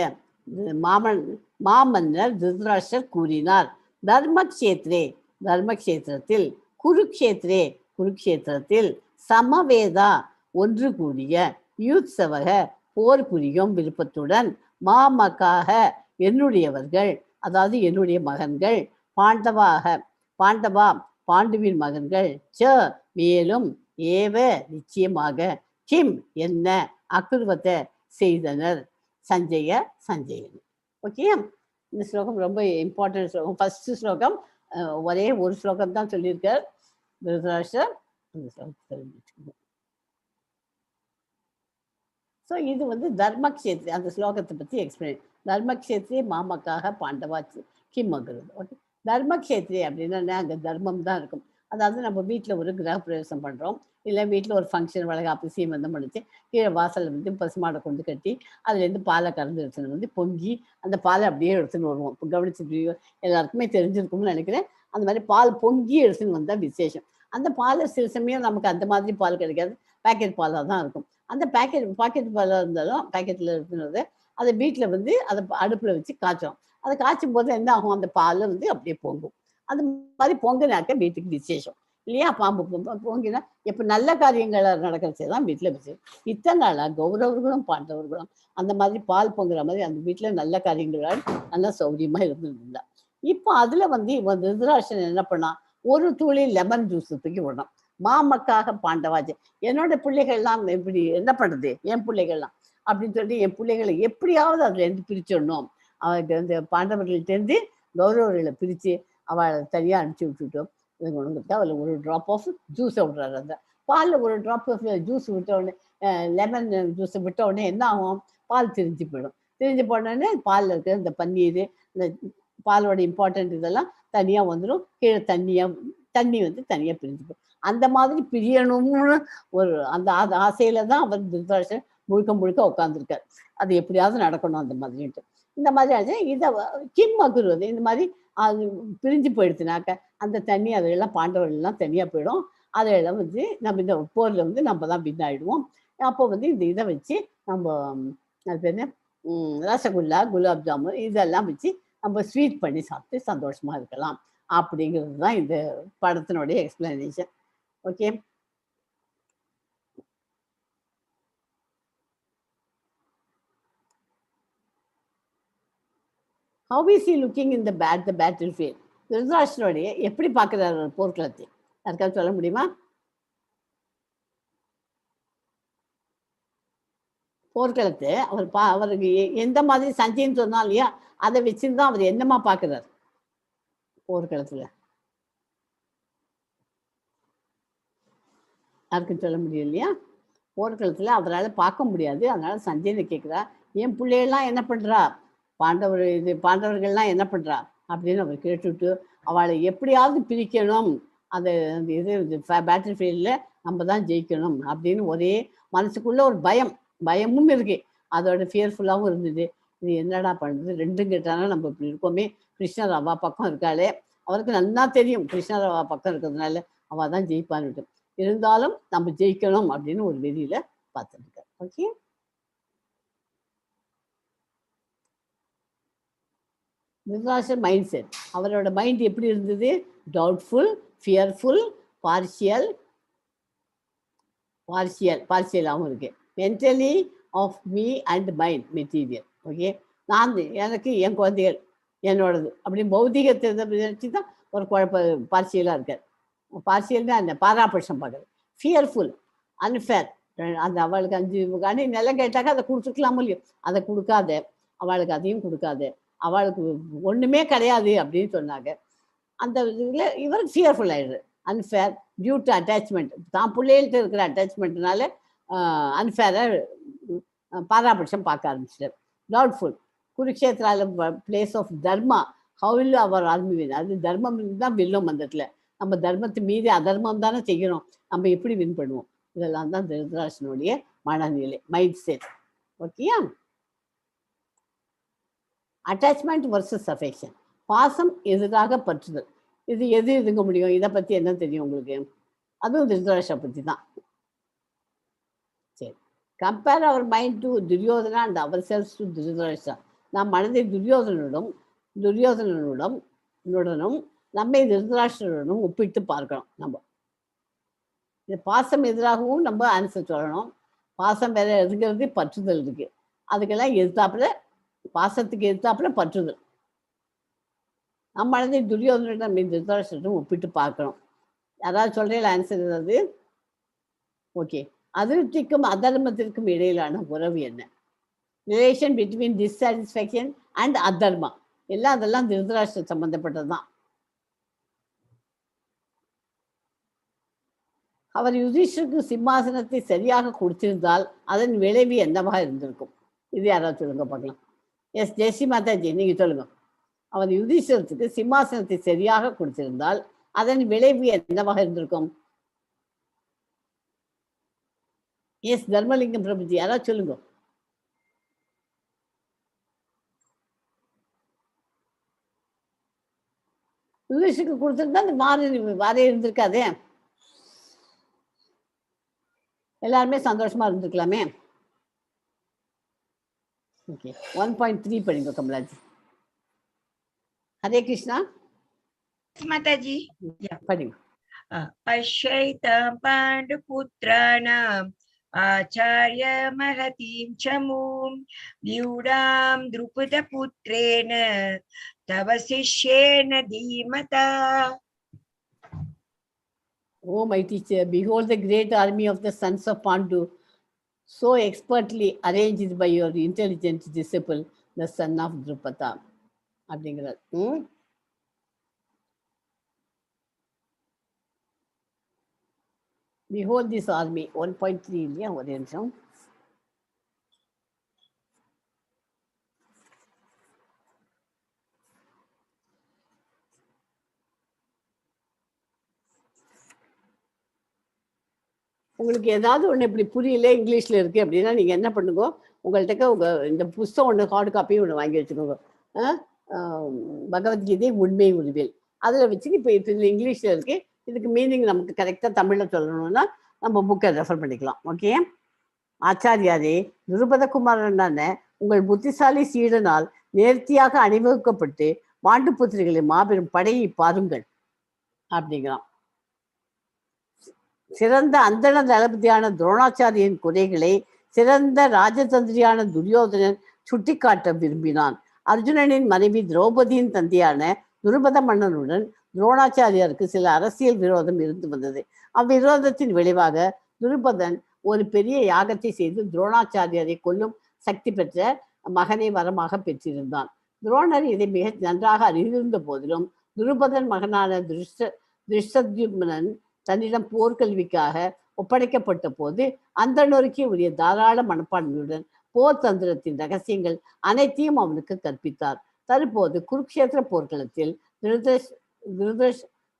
மாமன்னர் திருதராஷ்டிரர் கூறினார். தர்மக்ஷேத்திரத்தில், குருக்ஷேத்திரத்தில் சமவேதா ஒன்று கூடிய யூத்சவக போர் புரியும் விருப்பத்துடன் மாமக்காக என்னுடையவர்கள், அதாவது என்னுடைய மகன்கள், பாண்டுவின் மகன்கள், மேலும் நிச்சயமாக, கிம் என்ன, அகுர்வத்தை செய்தனர், சஞ்சயன். ஓகே, இந்த ஸ்லோகம் ரொம்ப இம்பார்ட்டன்ட் ஸ்லோகம். ஃபர்ஸ்ட் ஸ்லோகம் ஒரே ஒரு ஸ்லோகம் தான் சொல்லியிருக்கார் திருதராஷ்டிரர். இந்த ஸ்லோகத்தை தெரிஞ்சுக்கணும். ஸோ இது வந்து தர்மக்ஷேத்ரி, அந்த ஸ்லோகத்தை பற்றி எக்ஸ்பிளைன். தர்மக்ஷேத்ரி மாமக்காக பாண்டவா கிம் அகுர்வது. ஓகே, தர்மக்ஷேத்ரி அப்படின்னா அங்கே தர்மம் தான் இருக்கும். அதாவது நம்ம வீட்டில் ஒரு கிரக பிரவேசம் பண்ணுறோம், இல்லை வீட்டில் ஒரு ஃபங்க்ஷன் வளகாப்பு சீமந்தம் பண்ணிச்சு, கீழே வாசலில் வந்து பசுமாடை கொண்டு கட்டி அதுலேருந்து பாலை கறந்து எடுத்துன்னு வந்து பொங்கி அந்த பாலை அப்படியே எடுத்துன்னு வருவோம். இப்போ கவனிச்சுட்டு எல்லாருக்குமே தெரிஞ்சிருக்கும்னு நினைக்கிறேன். அந்த மாதிரி பால் பொங்கி எடுத்துன்னு வந்தால் விசேஷம். அந்த பால் சில சமயம் நமக்கு அந்த மாதிரி பால் கிடைக்காது, பேக்கெட் பாலாக தான் இருக்கும். அந்த பாக்கெட் பாலாக இருந்தாலும் பேக்கெட்டில் இருக்கிறது அதை வீட்டில் வந்து அதை அடுப்பில் வச்சு காய்ச்சோம். அதை காய்ச்சும் போது என்ன ஆகும், அந்த பால் வந்து அப்படியே பொங்கும். அது மாதிரி பொங்கினாக்க வீட்டுக்கு விசேஷம் இல்லையா. பாம்பு பொங்கினா எப்போ நல்ல காரியங்கள் நடக்கிறச்சே தான் வீட்டில் விசேஷம். இத்தனை நாளாக கௌரவர்களும் பாண்டவர்களும் அந்த மாதிரி பால் பொங்குற மாதிரி அந்த வீட்டில் நல்ல காரியங்களால் நல்லா சௌரியமாக இருந்துருந்தா. இப்போ அதில் வந்து இவன் திருதராஷ்டிரன் என்ன பண்ணா, ஒரு துளி லெமன் ஜூஸ் தூக்கி விடணும். மாமக்காக பாண்டவாச்சு, என்னோட பிள்ளைகள்லாம் எப்படி என்ன பண்ணுறது, என் பிள்ளைகள்லாம் அப்படின்னு சொல்லிட்டு என் பிள்ளைகளை எப்படியாவது அதுலேருந்து பிரிச்சிடணும். அவருக்கு அந்த பாண்டவர்கள்ட்டேருந்து கௌரவர்களை பிரித்து அவளை தனியாக அனுப்பிச்சி விட்டுட்டோம். அதில் ஒரு ட்ராப் ஆஃப் ஜூஸை விட்றாரு. அந்த பாலில் ஒரு ட்ராப் ஆஃப் ஜூஸ் விட்ட உடனே, லெமன் ஜூஸை விட்ட உடனே என்ன ஆகும், பால் திரிஞ்சு போயிடும். திரிஞ்சு போனோடனே பாலில் இருக்கிற இந்த பன்னீர், இந்த பாலோட இம்பார்ட்டன்ட் இதெல்லாம் தனியாக வந்துடும். கீழே தண்ணி வந்து தனியாக பிரிஞ்சு போடும். அந்த மாதிரி பிரியணும்னு ஒரு அந்த ஆசையில தான் அவர் திருதராஷ்டிரன் முழுக்க உட்காந்துருக்கார். அது எப்படியாவது நடக்கணும் அந்த மாதிரின்ட்டு. இந்த மாதிரி ஆச்சு. இதை கிம் அகுர்வது, இந்த மாதிரி அது பிரிஞ்சு போயிடுச்சுனாக்க அந்த தண்ணி அதெல்லாம் பாண்டவர்கள்லாம் தனியாக போயிடும். அதையெல்லாம் வந்து நம்ம இந்த போரில் வந்து நம்ம தான் பின்னாயிடுவோம். அப்போ வந்து இந்த இதை வச்சு நம்ம அது பேர் ரசகுல்லா, குலாப் ஜாமுன் இதெல்லாம் வச்சு நம்ம ஸ்வீட் பண்ணி சாப்பிட்டு சந்தோஷமா இருக்கலாம் அப்படிங்கிறது தான் இந்த படத்தினுடைய explanation. Okay, how is he looking in the battlefield? திருதராஷ்டிரனுடைய எப்படி பார்க்கிறார் போர்க்களத்தை, யாருக்காவது சொல்ல முடியுமா? போர்க்களத்தை அவருக்கு எந்த மாதிரி சஞ்சயன்னு சொன்னா இல்லையா, அதை வச்சுதான் அவர் என்னமா பார்க்கிறார் போர்க்களத்துல, யாருக்கும் சொல்ல முடியும் இல்லையா? போர்க்களத்துல அவரால் பார்க்க முடியாது. அதனால சஞ்சயனை கேட்குறா, என் பிள்ளைகள்லாம் என்ன பண்றா, பாண்டவர்கள்லாம் என்ன பண்றா அப்படின்னு அவர் கேட்டுவிட்டு அவளை எப்படியாவது பிரிக்கணும், அந்த இது பேட்டில் ஃபீல்டில் நம்ம தான் ஜெயிக்கணும் அப்படின்னு ஒரே மனசுக்குள்ள ஒரு பயமும் இருக்கு, அதோட ஃபியர்ஃபுல்லாகவும் இருந்தது. இது என்னடா பண்ணுறது, ரெண்டும் கேட்டாலும் நம்ம இப்படி இருக்கோமே, கிருஷ்ணர் அவா பக்கம் இருக்காளே, அவருக்கு நல்லா தெரியும் கிருஷ்ணர் அவா பக்கம் இருக்கிறதுனால அவள் தான் ஜெயிப்பான்னுட்டு, இருந்தாலும் நம்ம ஜெயிக்கணும் அப்படின்னு ஒரு வெளியில பார்த்துருக்கார். ஓகே, திருதராஷ்டிரர் மைண்ட் செட், அவரோட மைண்ட் எப்படி இருந்தது, டவுட்ஃபுல், ஃபியர்ஃபுல், பார்ஷியலாகவும் இருக்கு. Mentally of me and mind material. Okay, நான் எனக்கு என் குழந்தைகள் என்னோடது அப்படின்னு பௌத்திகத்தை வச்சு தான் ஒரு பார்ஷியலாக இருக்கார். பார்ஷியல்னா அந்த பாராபட்சம் பார்க்குறது. ஃபியர்ஃபுல், அன்ஃபேர், அந்த அவளுக்கு 5 அணி நிலம் கேட்டாக்கா அதை கொடுத்துக்கலாம் இல்லையோ, அதை கொடுக்காத, அவளுக்கு அதையும் கொடுக்காத, அவளுக்கு ஒன்றுமே கிடையாது அப்படின்னு சொன்னாங்க. அந்த இதில் இவருக்கு ஃபியர்ஃபுல் ஆயிடுது. அன்ஃபேர் டியூ டு அட்டாச்மெண்ட், தான் பிள்ளைகள்கிட்ட இருக்கிற அட்டாச்மெண்ட்னால அன்ஃபேராக பாராபட்சம் பார்க்க ஆரம்பிச்சிட்டார். டவுட்ஃபுல். குருக்ஷேத்ரால place of dharma, how'll our army win. அது தர்மம் தான் வெல்லும் அந்த இடத்துல. நம்ம தர்மத்தை மீறி அதர்மம் தானே செய்யணும், நம்ம எப்படி வின் பண்ணுவோம்? இதெல்லாம் தான் திருதராஷ்டிரனுடைய மனநிலை, மைண்ட் செட். ஓகேயா? Attachment versus affection. பாசம் எதிராக பற்றுதல். இது எது இதுங்க முடியும்? இதை பற்றி என்ன தெரியும் உங்களுக்கு? அதுவும் திருதராஷ்டிரா பற்றி தான். சரி, compare our mind to Duryodhana and our cells to Dhritarashtra. நம் மனதை துரியோதனனுடனும் நம்மை திருதராஷ்டிரனுடனும் ஒப்பிட்டு பார்க்கணும். நம்ம இது பாசம் எதிராகவும் நம்ம ஆன்சர் சொல்லணும். பாசம் வேற இருக்கிறது, பற்றுதல் இருக்கு. அதுக்கெல்லாம் எதிர்த்தாப்புல, பாசத்துக்கு எதிர்த்தாப்புல பற்றுதல். நம்ம மனதை துரியோதனுடன் நம்ம திருதராஷ்டிரனும் ஒப்பிட்டு பார்க்கணும். யாராவது சொல்றீங்களா ஆன்சர் ஏதாவது? ஓகே. அதிருப்திக்கும் அதர்மத்திற்கும் இடையிலான உறவு என்ன? Relation between dissatisfaction and adharma. எல்லாம் அதெல்லாம் திருதராஷ்டிர சம்பந்தப்பட்டது தான். அவர் யுதிஷ்டருக்கு சிம்மாசனத்தை சரியாக கொடுத்திருந்தால் அதன் விளைவு என்னவாக இருந்திருக்கும்? இது யாராவது சொல்லுங்க பார்க்கலாம். எஸ் ஜெயஸ்ரீ மாதாஜி, நீங்க சொல்லுங்க. அவர் யுதிஷ்டருக்கு சிம்மாசனத்தை சரியாக கொடுத்திருந்தால் அதன் விளைவு என்னவாக இருந்திருக்கும்? எஸ் தர்மலிங்கம் பிரபுஜி, யாராவது சொல்லுங்க. யுதிஷ்டருக்கு கொடுத்திருந்தா அந்த வாரே இருந்திருக்காதே, எல்லாருமே சந்தோஷமா இருந்திருக்கலாமே. ஓகே, 1.3 படிங்க கமலாஜி. ஹரே கிருஷ்ணா. மாதாஜி, படிங்க. பஷ்யைதாம் பாண்டுபுத்ராணாம் ஆச்சார்ய மகதீம் சமூம் வியூடாம் த்ருபதபுத்ரேன தவ சிஷ்யேன தீமதா. Oh, my teacher, behold the great army of the sons of Pandu, so expertly arranged by your intelligent disciple, the son of Drupada. அப்படிங்கிறார். Behold this army. 1.3 இல்லையா? ஒரு நிமிஷம். உங்களுக்கு ஏதாவது ஒன்று இப்படி புரியல, இங்கிலீஷில் இருக்குது அப்படின்னா நீங்கள் என்ன பண்ணுங்க, உங்கள்கிட்ட இந்த புஸ்தகம் ஒன்று ஹார்ட் காப்பியும் ஒன்று வாங்கி வச்சுக்கோங்க. பகவத்கீதை உண்மை உருவில் அதில் வச்சு இப்போ இதில் இங்கிலீஷில் இருக்குது. இதுக்கு மீனிங் நமக்கு கரெக்டாக தமிழில் சொல்லணும்னா நம்ம புக்கை ரெஃபர் பண்ணிக்கலாம். ஓகே. ஆச்சாரியாரே, நிருபதகுமாரனான உங்கள் புத்திசாலி சீடனால் நேர்த்தியாக அணிவகுக்கப்பட்டு மாண்டு புத்திரிகளின் மாபெரும் படையை பாருங்கள் அப்படிங்கிறான். சிறந்த அந்தண தளபதியான துரோணாச்சாரியின் குறைகளை சிறந்த ராஜதந்திரியான துரியோதனன் சுட்டிக்காட்ட விரும்பினான். அர்ஜுனனின் மனைவி திரௌபதியின் தந்தையான துருபத மன்னனுடன் துரோணாச்சாரியாருக்கு சில அரசியல் விரோதம் இருந்து வந்தது. அவ்விரோதத்தின் விளைவாக துருபதன் ஒரு பெரிய யாகத்தை செய்து துரோணாச்சாரியாரை கொல்லும் சக்தி பெற்ற மகனை வரமாக பெற்றிருந்தான். துரோணர் இதை மிக நன்றாக அறிந்திருந்த போதிலும் துருபதன் மகனான திருஷ்டத்யும்னன் தன்னிடம் போர்க்கல்விக்காக ஒப்படைக்கப்பட்ட போது அந்த நொறுக்கி உரிய தாராள மனப்பான்மையுடன் போர் தந்திரத்தின் ரகசியங்கள் அனைத்தையும் அவனுக்கு கற்பித்தார். தற்போது குருக்ஷேத்திர போர்க்களத்தில்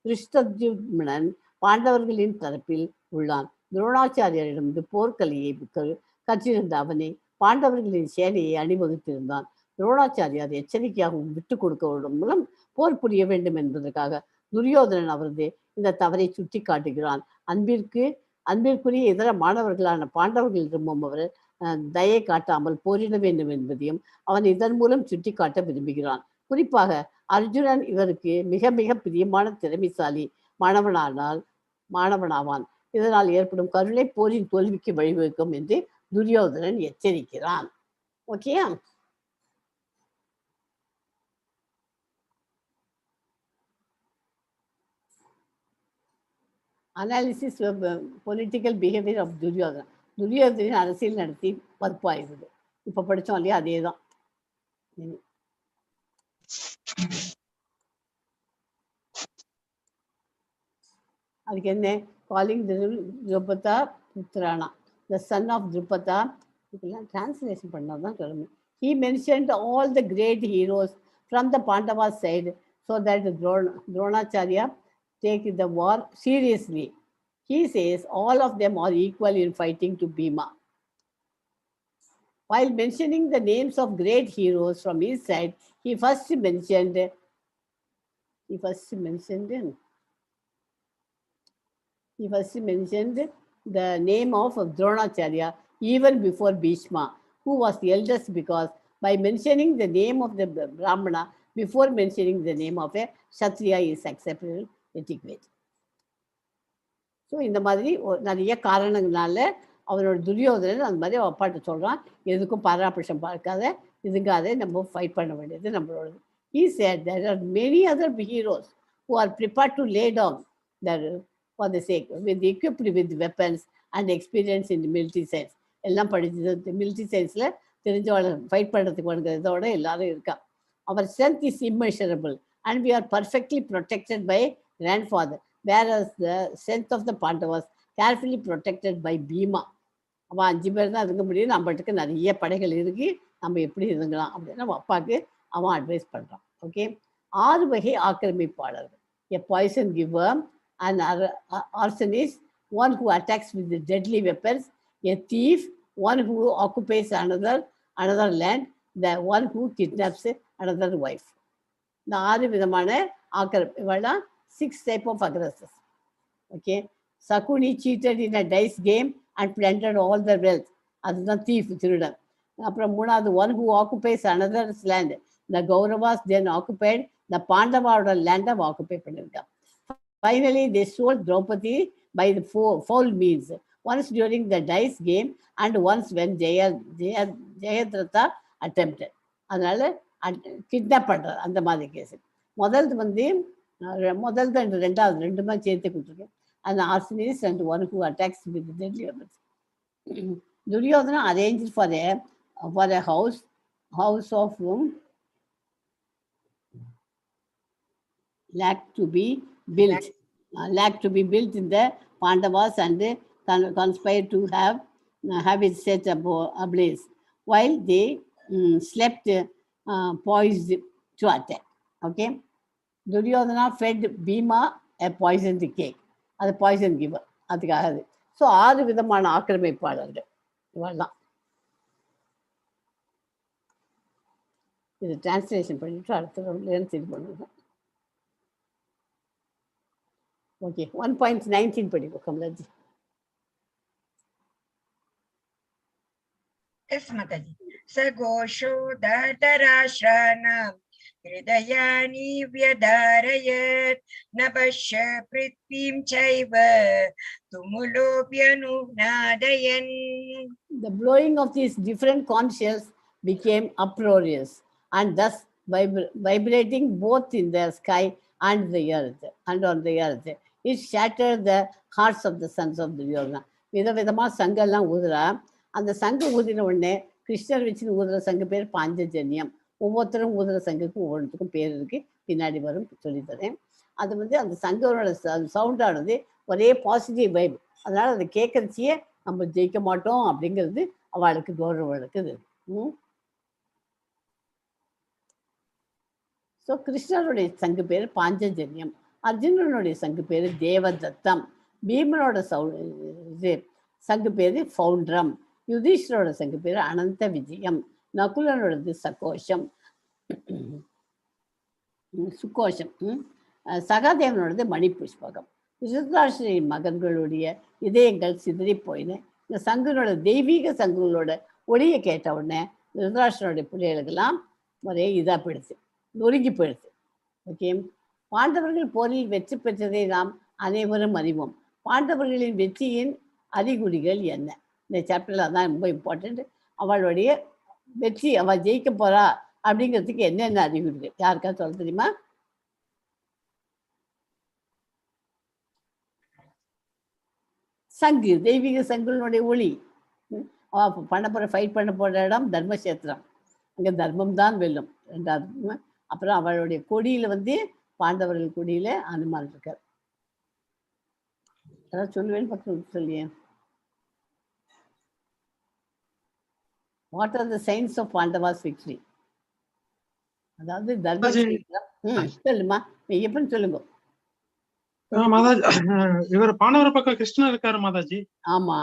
திருஷ்டத்யும்னன் பாண்டவர்களின் தரப்பில் உள்ளான். துரோணாச்சாரியரிடமிருந்து போர்க்கலையை கற்றிருந்த அவனை பாண்டவர்களின் சேனையை அணிவகுத்திருந்தான். துரோணாச்சாரியார் எச்சரிக்கையாகவும் விட்டு கொடுக்கவதன் மூலம் போர் புரிய வேண்டும் என்பதற்காக துரியோதனன் அவரது இந்த தவறை சுட்டி காட்டுகிறான். அன்பிற்குரிய இதர மாணவர்களான பாண்டவர்களிடமும் அவர் தயை காட்டாமல் போரிட வேண்டும் என்பதையும் அவன் இதன் மூலம் சுட்டி காட்ட விரும்புகிறான். குறிப்பாக அர்ஜுனன் இவருக்கு மிக மிக பிரியமான திறமைசாலி மாணவனாவான். இதனால் ஏற்படும் கருணை போரின் தோல்விக்கு வழிவகுக்கும் என்று துரியோதனன் எச்சரிக்கிறான். ஓகேயா? Analysis political behaviour of Duryodhana. துரியோதனின் அரசியல் நடத்தி பருப்பாயிருது. இப்போ படித்தோம் இல்லையா, அதே தான். அதுக்கு என்ன? காலிங் Drupada புத்திரானா, the son of Drupada Translation பண்ணாதான் சொல்லணும். He mentioned all the great heroes from the Pandava side so that Dronacharya take the war seriously. He says all of them are equal in fighting to Bhima. While mentioning the names of great heroes from his side, he first mentioned the name of Dronacharya even before Bhishma, who was the eldest, because by mentioning the name of the Brahmana before mentioning the name of a Kshatriya is acceptable etiquette. So இந்த மாதிரி நிறைய காரணங்களால அவனோட துரியோதனன் அந்த மாதிரி அப்பாட்ட சொல்கிறான், எதுக்கும் பாராபட்சம் பார்க்காத, இதுங்காத நம்ம ஃபைட் பண்ண வேண்டியது நம்மளோட. He said there are many other heroes who are prepared to lay down their for the sake, equipped with weapons and experience in the military science. எல்லாம் படிச்சது மிலிட்ரி சயின்ஸில் தெரிஞ்சவளை ஃபைட் பண்ணுறதுக்கு வேணுங்கிறதோட எல்லாரும் இருக்கா. Our strength is immeasurable and we are perfectly protected by grandfather, whereas the strength of the Pandavas carefully protected by Bhima. அவன் 5 பேர் தான் இருக்க முடியும், நம்மகிட்ட நிறைய படைகள் இருக்கு, நம்ம எப்படி இருந்துக்கலாம் அப்படின்னு நம்ம அப்பாவுக்கு அவன் அட்வைஸ் பண்ணுறான். ஓகே, 6 வகை ஆக்கிரமிப்பாளர்கள். A poison giver, an arsonist, one who attacks with the deadly weapons, a thief, one who occupies another land, the one who kidnaps another wife. இந்த 6 விதமான இவெல்லாம் 6 type of aggressors. Okay, Sakuni cheated in a dice game and plundered all the wealth. அதுதான் thief, திருடன். அப்புறம் 3வது one who occupies another's land. The Kauravas then occupied the Pandavaவோட land occupy பண்ணிருக்கான். Finally, they stole Draupadi by the foul means, once during the dice game and once when Jayadratha attempted. அதனால kidnap பண்ணுறார் அந்த மாதிரி case. முதல்து and 2வது ரெண்டுமே சேர்த்து கொடுத்துருக்கேன். அந்த arsonist and one who attacks with deadly weapons. Duryodhana arranged for a house of Lac to be built in the Pandavas and conspired to have it set ablaze while they slept poised to attack. Okay, Duryodhana fed Bhima a poisoned cake. அது poison giver, அதுக்காக அது. So 6 விதமான ஆக்கிரமிப்பாளர்கள் இவெல்லாம். இது translation பண்ணிட்டு அடுத்த ரவுண்ட்லேருந்து சரி பண்ணுவோம். ஓகே, 1.19 படிப்போம் கமலாஜி. எஸ் மாதாஜி. சகோஷோ தாதராஷ்ராணாம் ஹிருதயானி வியதாரயத் நபஷ்ய பிருத்வீம் சைவ துமுலோப்யனுநாதயன். The blowing of these different conch shells became uproarious and thus vibrating both in the sky and on the earth. It shattered the hearts of the sons of Duryodhana. விதவிதமாக சங்கெல்லாம் ஊதுறா. அந்த சங்கு ஊதின உடனே கிருஷ்ணர் வச்சு ஊதுற சங்கு பேர் பாஞ்சஜன்யம். ஒவ்வொருத்தரும் ஊதுற சங்குக்கும் ஒவ்வொருத்துக்கும் பேர் இருக்கு, பின்னாடி வரும் சொல்லித்தரேன். அது அந்த சங்கோட சவுண்டானது ஒரே பாசிட்டிவ் வைப். அதனால அதை கேட்கறச்சியே நம்ம ஜெயிக்க மாட்டோம் அப்படிங்கிறது அவளுக்கு கௌரவம் இருக்குது. ஸோ கிருஷ்ணனுடைய சங்கு பேர் பாஞ்சஜன்யம், அர்ஜுனனுடைய சங்கு பேர் தேவதத்தம், பீமனோட சங்கு பேர் ஃபவுண்ட்ரம், யுதிஷ்டரோட சங்கு பேர் அனந்த விஜயம், நகுலனோடது சுகோஷம், சகாதேவனோடது மணிபுஷ்பகம். திருதராஷ்டிரின் மகன்களுடைய இதயங்கள் சிதறி போயின. இந்த சங்குனோட தெய்வீக சங்குகளோட ஒளியை கேட்ட உடனே திருதராஷ்டிரனுடைய பிள்ளைகளுக்கெல்லாம் ஒரே இதாக போயிடுச்சு, நொறுங்கி போயிடுச்சு. ஓகே, பாண்டவர்கள் போரில் வெற்றி பெற்றதை நாம் அனைவரும் அறிவோம். பாண்டவர்களின் வெற்றியின் அறிகுறிகள் என்ன? இந்த சாப்டர்ல அதான் ரொம்ப இம்பார்ட்டன்ட். அவளுடைய வெற்றி, அவள் ஜெயிக்க போறா அப்படிங்கிறதுக்கு என்னென்ன அறிகுறிகள் யாருக்கா சொல்ல தெரியுமா? சங்கு, தெய்வீக சங்குனுடைய ஒளி. ஃபைட் பண்ண போற இடம் தர்மசேத்திரம், அங்கே தர்மம் தான் வெல்லும். 2வது. அப்புறம் அவளுடைய கொடியில பாண்டவர்கள் கொடியில அனுமான் இருக்கார். அதான் சொல்லுவேன்னு பக்கம் சொல்லியே. What are the signs of Pandavas' victory? அதாவது தர்மக்ஷேத்திரம். சொல்லுமா, எப்பன்னு சொல்லுங்க. மாதாஜி, இவர் பாண்டவர் பக்கம் கிருஷ்ணன் இருக்காரு மாதாஜி. ஆமா,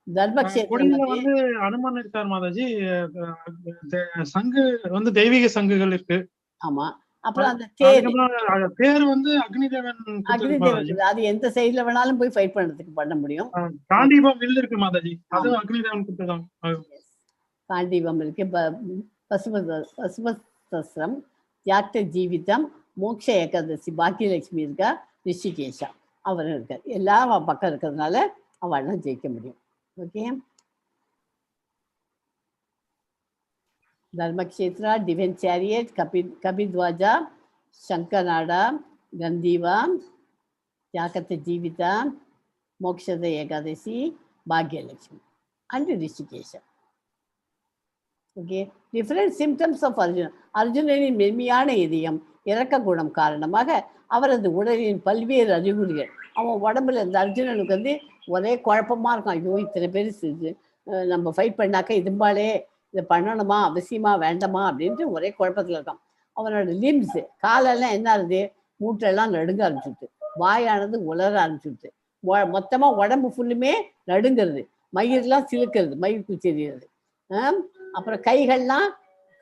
தர்மக்ஷேத்திரம் வந்து அனுமன் இருக்காரு மாதாஜி. சங்கு வந்து தெய்வீக சங்குகள் இருக்கு. ஆமா, அப்புறம் அந்த தேர் வந்து அக்னிதேவன். அது எந்த சைடுல வேணாலும் போய் ஃபைட் பண்றதுக்கு பண்ண முடியும். காண்டீபம் வில் இருக்கு மாதாஜி, அதுவும் அக்னிதேவன் கொடுத்ததான். காண்டீபம் இருக்கு, பசுபஸ்திரம், தியாக ஜீவிதம், மோக்ஷ ஏகாதசி, பாக்கியலட்சுமி இருக்கா, ரிஷிகேஷா அவரும் இருக்கார். எல்லா பக்கம் இருக்கிறதுனால அவள் ஜெயிக்க முடியும். Okay, Dharmakshetra, divine chariot, Kapidhvaja, Shankhanada, Gandiva, தியாகத்த ஜீவிதா, Mokshada Ekadashi, Bhagyalakshmi and Rishikesha. Okay, different symptoms of Arjuna. அர்ஜுனனின் மென்மையான இதயம், இறக்க குணம் காரணமாக அவரது உடலின் பல்வேறு அறிகுறிகள். அவன் உடம்புல இந்த அர்ஜுனனுக்கு வந்து ஒரே குழப்பமா இருக்கான். ஐயோ, இத்தனை பேர் நம்ம ஃபைட் பண்ணாக்க இதும்பாலே இதை பண்ணணுமா, அவசியமா வேண்டாமா அப்படின்ட்டு ஒரே குழப்பத்தில் இருக்கான். அவனோட லிம்ஸ், காலெல்லாம் என்ன ஆகுது, மூட்டெல்லாம் நடுங்க ஆரம்பிச்சுட்டு, வாயானது உலர ஆரம்பிச்சுட்டு, மொத்தமா உடம்பு ஃபுல்லுமே நடுங்கிறது, மயிரெல்லாம் சிலுக்கிறது, மயிர் குச்செறிகிறது. அப்புறம் கைகள்லாம்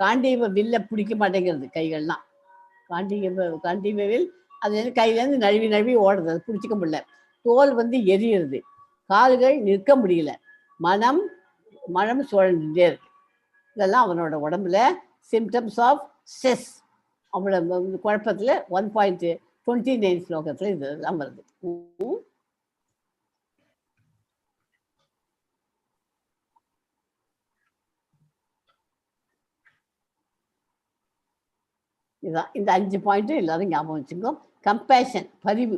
காண்டீப வில்ல பிடிக்க மாட்டேங்கிறது. கைகள்லாம் காண்டீப வில் அது கையிலேருந்து நழுவி நழுவி ஓடுறது, அது பிடிச்சிக்க முடியல. தோல் வந்து எரியிறது, கால்கள் நிற்க முடியல, மனம் சுழந்துட்டே இருக்கு. இதெல்லாம் அவனோட உடம்புல சிம்டம்ஸ் ஆஃப் ஸ்ட்ரெஸ். அவனோட குழப்பத்துல 1.29 ஸ்லோகத்துல இதெல்லாம் வருது. இதுதான் இந்த 5 பாயிண்ட்டும் எல்லாரும் ஞாபகம் வச்சுக்கோ. கம்பேஷன், பரிவு,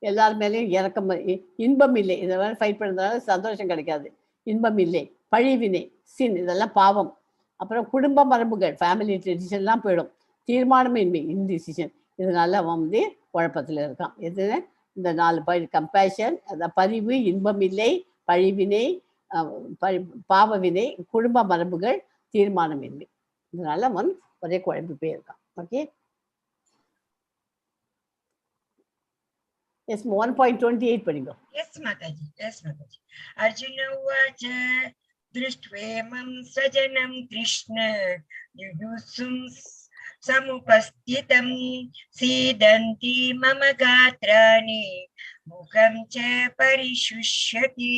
எல்லார் மேலேயும் இறக்கம், இன்பம் இல்லை, இதெல்லாம் ஃபைட் பண்ணுறதுனால சந்தோஷம் கிடைக்காது, இன்பம் இல்லை, பழிவினை, சின், இதெல்லாம் பாவம். அப்புறம் குடும்ப மரபுகள், ஃபேமிலி ட்ரெடிஷன்லாம் போயிடும், தீர்மானமின்மை, இன்டிசிஷன், இதனால அவன் வந்து குழப்பத்தில் இருக்கான். எது இந்த 4 பாயிண்ட், கம்பேஷன், அதான் பரிவு, இன்பம் இல்லை, பழிவினை, பாவவினை, குடும்ப மரபுகள், தீர்மானமின்மை, இதனால அவன் ஒரே குழம்பு போயிருக்கான். Okay. Yes, 1.28 padingo. Yes, Mataji. Yes, Mataji. Arjuna uvacha drishtvaemam sajanam Krishna yudusum samupasthitam sidanti mama gatrani mukham cha parishushati.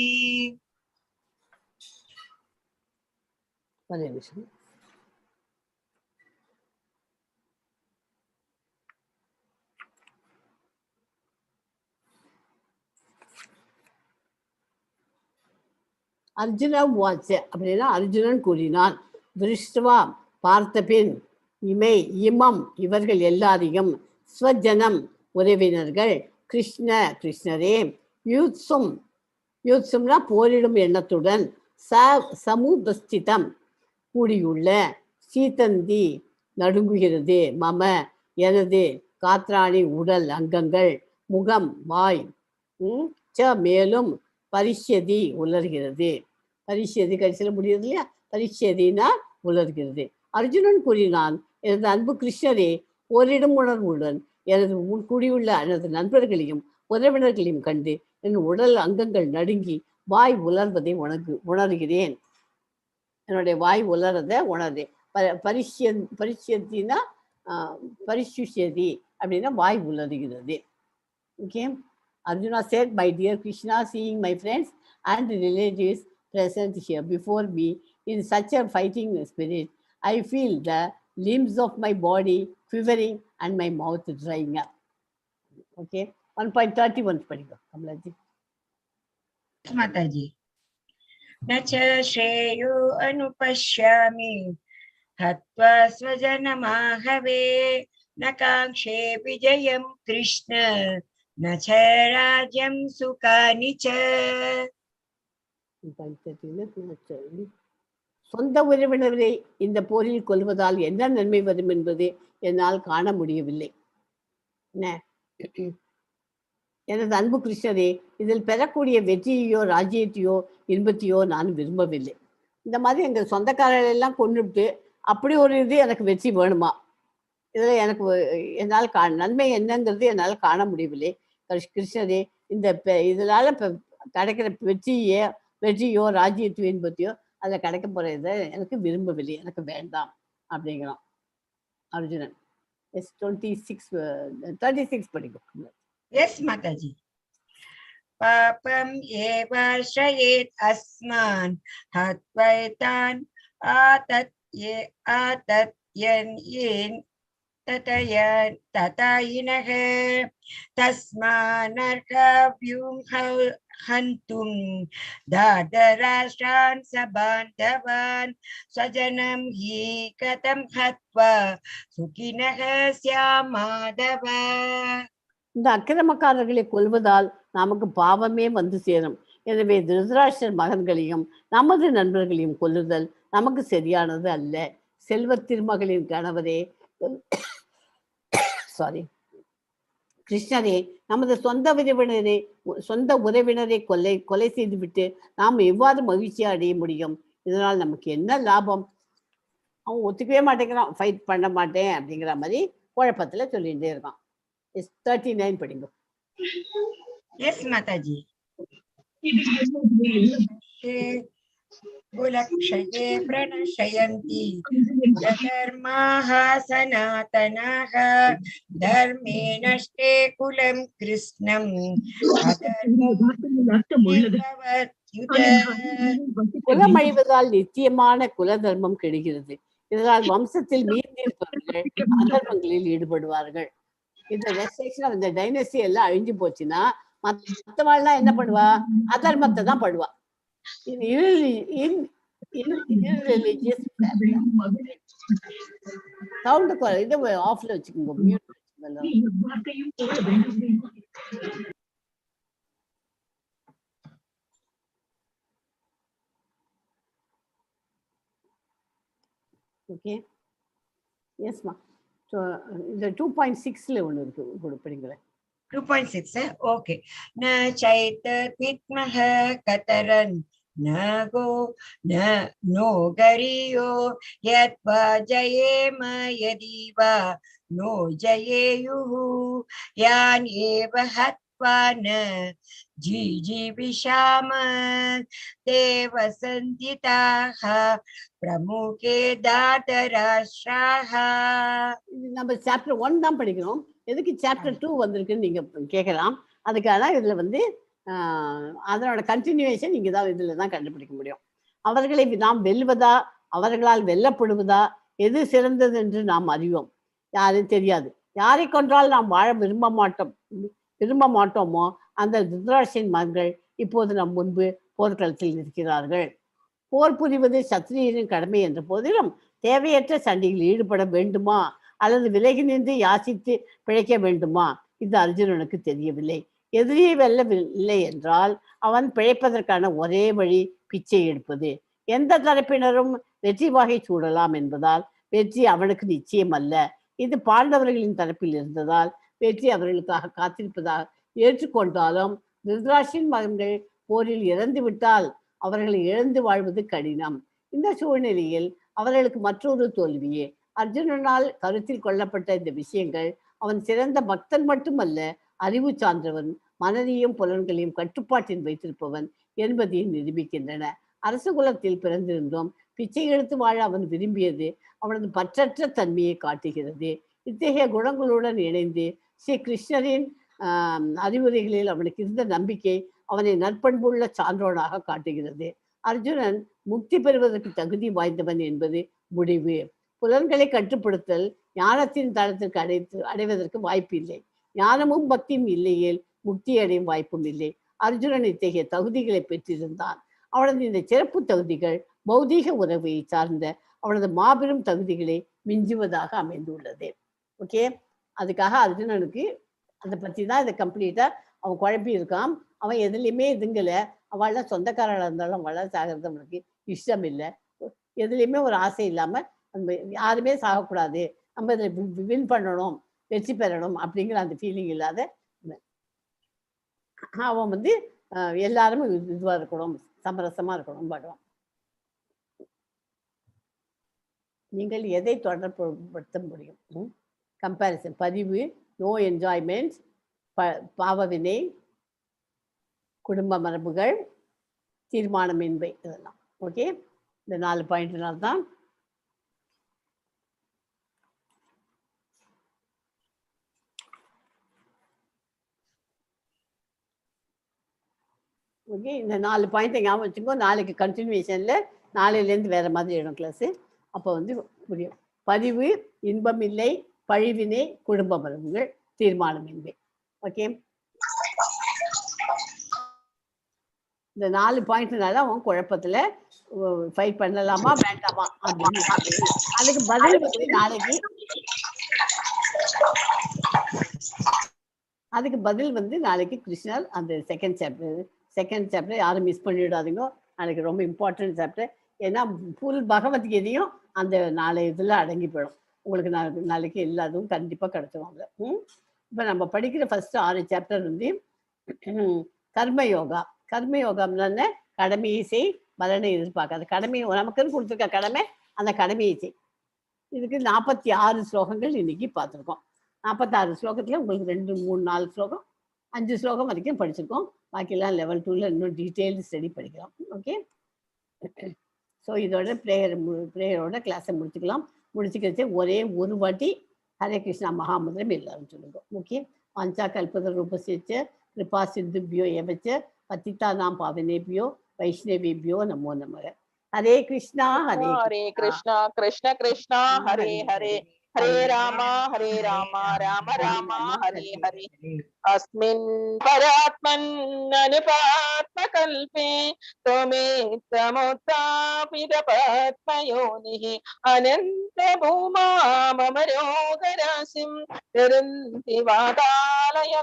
One minute. Arjuna வாச்ச அப்படின்னா அர்ஜுனன் கூறினான், திருஷ்டுவா பார்த்த பின், இமை இமம் இவர்கள் எல்லாரையும், ஸ்வஜனம் உறவினர்கள், கிருஷ்ணரே, யூத்சும்னா போரிடும் எண்ணத்துடன், சமுபஸ்திதம் கூடியுள்ள, சீதந்தி நடுங்குகிறது, மம எனது, காத்ராணி உடல் அங்கங்கள், முகம் வாய், மேலும் பரிஷ்யதி உலர்கிறது. பரிஷ்யதி கடைசியில் முடியுது இல்லையா, பரிஷ்யதினா உலர்கிறது. அர்ஜுனன் கூறினான், எனது அன்பு கிருஷ்ணரே, போரிடும் உணர்வுடன் எனது கூடியுள்ள எனது நண்பர்களையும் உறவினர்களையும் கண்டு என் உடல் அங்கங்கள் நடுங்கி வாய் உலர்வதை உணர்கிறேன். என்னுடைய வாய் உலர்றதை உணர்றேன். பரிஷ்யத்தினா பரிசுஷ்யதி அப்படின்னா வாய் உலர்கிறது. Okay. Arjuna said, my dear Krishna, seeing my friends and relatives present here before me in such a fighting spirit, I feel the limbs of my body quivering and my mouth drying up. Okay, 1.31 padingo, Kamalaji. Mataji. Nacha shreyo anupashyami hatva swajanamahave nakangshe vijayam Krishna நச்சராஜ்யம் சுகானிச்ச. சொந்த உறவினரை இந்த போரில் கொல்வதால் என்ன நன்மை வரும் என்பது என்னால் காண முடியவில்லை. எனது அன்பு கிருஷ்ணரே, இதில் பெறக்கூடிய வெற்றியையோ ராஜ்யத்தையோ இன்பத்தையோ நான் விரும்பவில்லை. இந்த மாதிரி எங்கள் சொந்தக்காரர்கள் எல்லாம் கொண்டுட்டு அப்படி ஒரு இது எனக்கு வெற்றி வேணுமா, இதில் எனக்கு என்னால் நன்மை என்னங்கிறது என்னால் காண முடியவில்லை. கிருஷ்ணரே, இந்த இதனால இப்போ கிடைக்கிற வெற்றியோ ராஜ்யத்துவ இன்பத்தையோ அதில் கிடைக்க போகிற இதை எனக்கு விரும்பவில்லை, எனக்கு வேண்டாம் அப்படிங்கிறான் அர்ஜுனன். 36 படிக்கும். எஸ் மாதாஜி. பாபம் ஏவாஸ்ரயேத் அஸ்மான் ஹத்வைதான் ஆதத்யன் ஏன் ததயினஹ தஸ்மானர்ஹவ்யும் ஹந்தும் தாதராஷ்ட்ரான் சபாந்தவான் ஸ்வஜனம் ஹி கதம் ஹத்வா சுகினஹ ஸ்யாமாதவ. இந்த அக்கிரமக்காரர்களை கொல்வதால் நமக்கு பாவமே வந்து சேரும். எனவே திருதராஷ்டிரர் மகன்களையும் நமது நண்பர்களையும் கொல்லுதல் நமக்கு சரியானது அல்ல. செல்வ திருமகளின் கணவரே, கிருஷ்ணரே, நமது சொந்த உறவினரை கொலை செய்துவிட்டு நாம் எவ்வாறு மகிழ்ச்சியை அடைய முடியும்? இதனால் நமக்கு என்ன லாபம்? அவன் ஒத்துக்கவே மாட்டேங்கிறான், ஃபைட் பண்ண மாட்டேன் அப்படிங்கிற மாதிரி குழப்பத்துல சொல்லிகிட்டே இருக்கான். 39 படிங்க. எஸ் மாதாஜி. குலக்ஷயே பிரணஷயந்தி தர்மாஹ சனாதனாஹ தர்மே நஷ்டே குலம் கிருஷ்ணம் குலம் அழிவதால் நிச்சயமான குல தர்மம் கெடுகிறது. இதனால் வம்சத்தில் மீந்திருப்பவர்கள் அதர்மங்களில் ஈடுபடுவார்கள். இந்த ரெஸ்ட்ரிக்ஷன், இந்த டைனஸ்டி எல்லாம் அழிஞ்சு போச்சுன்னா மற்றவாள்லாம் என்ன பண்ணுவா? அதர்மத்தை தான் படுவா. சவுண்ட் இது ஆஃப்ல வச்சுக்கோங்க, மியூட் ஓகே. எஸ்மா, இந்த 2.6ல ஒன்று இருக்கு, கொடுப்பீங்களே? 2.6 ஓகே. ந சைத வித்மஹ கதரன் நகோ நோ கரியோ யத்வா ஜயேம யதிவா நோ ஜயேயுஹு யான் ஏவ ஹத்வா ந ஜீவிஷாம தேவ சந்திதாஹ பிரமுகே தாதராஷ்ட்ராஹ. நம்ம சாப்டர் 1 தான் படிக்கிறோம். எதுக்கு சாப்டர் 2 வந்திருக்குன்னு நீங்க கேட்கலாம். அதுக்காக இதுல அதனோட கண்டினியூவேஷன் இங்கே தான் இதில் தான் கண்டுபிடிக்க முடியும். அவர்களை நாம் வெல்வதா அவர்களால் வெல்லப்படுவதா எது சிறந்தது என்று நாம் அறிவோம். யாரும் தெரியாது. யாரை கொன்றால் நாம் வாழ விரும்ப மாட்டோமோ அந்த திருதராஷ்டிரன் மகன்கள் இப்போது நம் முன்பு போர்க்களத்தில் இருக்கிறார்கள். போர் புரிவது சத்திரியரின் கடமை என்ற போதிலும் தேவையற்ற சண்டையில் ஈடுபட வேண்டுமா அல்லது விலகி நின்று யாசித்து பிழைக்க வேண்டுமா? இது அர்ஜுனனுக்கு தெரியவில்லை. எதிரியை வெல்லவில்லை என்றால் அவன் பிழைப்பதற்கான ஒரே வழி பிச்சை எடுப்பது. எந்த தரப்பினரும் வெற்றி வாகை சூடலாம் என்பதால் வெற்றி அவனுக்கு நிச்சயம் அல்ல. இது பாண்டவர்களின் தரப்பில் இருந்ததால் வெற்றி அவர்களுக்காக காத்திருப்பதாக ஏற்றுக்கொண்டாலும் திருதராஷ்டிரன் மகன்கள் போரில் இறந்து விட்டால் அவர்களை இழந்து வாழ்வது கடினம். இந்த சூழ்நிலையில் அவர்களுக்கு மற்றொரு தோல்வியே. அர்ஜுனனால் கருத்தில் கொள்ளப்பட்ட இந்த விஷயங்கள் அவன் சிறந்த பக்தன் மட்டுமல்ல, அறிவு சார்ந்தவன், மனதையும் புலன்களையும் கட்டுப்பாட்டில் வைத்திருப்பவன் என்பதையும் நிரூபிக்கின்றன. அரசு குலத்தில் பிறந்திருந்தோம் பிச்சை எடுத்து வாழ அவன் விரும்பியது அவனது பற்றற்ற தன்மையை காட்டுகிறது. இத்தகைய குணங்களுடன் இணைந்து ஸ்ரீ கிருஷ்ணரின் அறிவுரைகளில் அவனுக்கு இருந்த நம்பிக்கை அவனை நற்பண்புள்ள சான்றோனாக காட்டுகிறது. அர்ஜுனன் முக்தி பெறுவதற்கு தகுதி வாய்ந்தவன் என்பது முடிவு. புலன்களை கட்டுப்படுத்தல் ஞானத்தின் தளத்திற்கு அடைவதற்கு வாய்ப்பு இல்லை. ஞானமும் பக்தியும் இல்லையேல் முக்தி அடையும் வாய்ப்பும் இல்லை. அர்ஜுனன் இத்தகைய தகுதிகளை பெற்றிருந்தான். அவனது இந்த சிறப்பு தகுதிகள் பௌதீக உறவை சார்ந்த அவனது மாபெரும் தகுதிகளை மிஞ்சுவதாக அமைந்துள்ளது. ஓகே, அதுக்காக அர்ஜுனனுக்கு அதை பற்றி தான் இதை கம்ப்ளீட்டா அவன் குழப்பி இருக்கான். அவன் எதுலையுமே இதுங்கலை. அவள்லாம் சொந்தக்காரர்களாக இருந்தாலும் அவளால் சாகிறது அவனுக்கு இஷ்டம் இல்லை. எதுலையுமே ஒரு ஆசை இல்லாமல் நம்ம யாருமே சாகக்கூடாது, நம்ம இதில் வின் பண்ணணும், வெற்றி பெறணும் அப்படிங்கிற அந்த ஃபீலிங் இல்லாத அவன் எல்லாரும் இதுவாக இருக்கணும், சமரசமாக இருக்கணும் பாடுவான். நீங்கள் எதை தொடர்புபடுத்த முடியும்? கம்பேரிசன், பதிவு, நோ என்ஜாய்மெண்ட், பாவவினை, குடும்ப மரபுகள், தீர்மானமின்மை, இதெல்லாம். ஓகே, இந்த 4 பாயிண்ட்னால தான் ஓகே. இந்த 4 பாயிண்ட்டை ஞாபகம் வச்சுக்கோ. நாளைக்கு கண்டினியூஷனில் நாளையிலேருந்து வேறு மாதிரி இடம் கிளாஸு. அப்போ வந்து புரியும். பதிவு, இன்பமில்லை, பழிவினை, குடும்ப மரபுகள், தீர்மானமின்மை. ஓகே, இந்த 4 பாயிண்ட்னால அவன் குழப்பத்தில் ஃபைட் பண்ணலாமா வேண்டாமா அப்படின்னு. அதுக்கு பதில் வந்து நாளைக்கு கிருஷ்ணர் அந்த செகண்ட் சாப்டர் யாரும் மிஸ் பண்ணிவிடாதீங்க. நாளைக்கு ரொம்ப இம்பார்ட்டன்ட் சாப்டர். ஏன்னா ஃபுல் பகவத்கீதையும் அந்த 4 இதில் அடங்கி போயிடும். உங்களுக்கு நாளைக்கு எல்லாதும் கண்டிப்பாக கிடச்சிடுவாங்க. இப்போ நம்ம படிக்கிற ஃபர்ஸ்ட் 6 சாப்டர் வந்து கர்மயோகா. கர்மயோகம்னா கடமையை செய், பலனை எதிர்பார்க்காது. கடமையை நமக்குன்னு கொடுத்துருக்க கடமை, அந்த கடமையை செய். இதுக்கு 46 ஸ்லோகங்கள் இன்னைக்கு பார்த்துருக்கோம். 46 ஸ்லோகத்தில் உங்களுக்கு 2, 3, 4 ஸ்லோகம், 5 ஸ்லோகம் வரைக்கும் படிச்சிருக்கோம். பாக்கியெல்லாம் லெவல் 2ல் இன்னும் டீட்டெயில்டு ஸ்டடி படிக்கலாம். ஓகே, ஸோ இதோட ப்ரேயரோட கிளாஸை முடிச்சுக்கிறச்சு ஒரே ஒரு வாட்டி ஹரே கிருஷ்ணா மகாமந்திரம் எல்லாரும் சொல்லுங்க. ஓகே, வாஞ்சா கல்பத ரூபசிச்ச கிருபா சிந்துபியோ எவச்ச பத்திதானாம் பாவனேபியோ வைஷ்ணவேபியோ நமோ நமக. ஹரே கிருஷ்ணா கிருஷ்ணா கிருஷ்ண கிருஷ்ணா ஹரே ஹரே, ஹரே ராமா ராம ராமா ஹரே ஹரே. अस्मिन् परात्मन् अनुपात्मकल्पे त्वमेतमुत्थापितपद्मयोनिः अनन्तभूमा मम रोगराशिं निरन्ति वातालय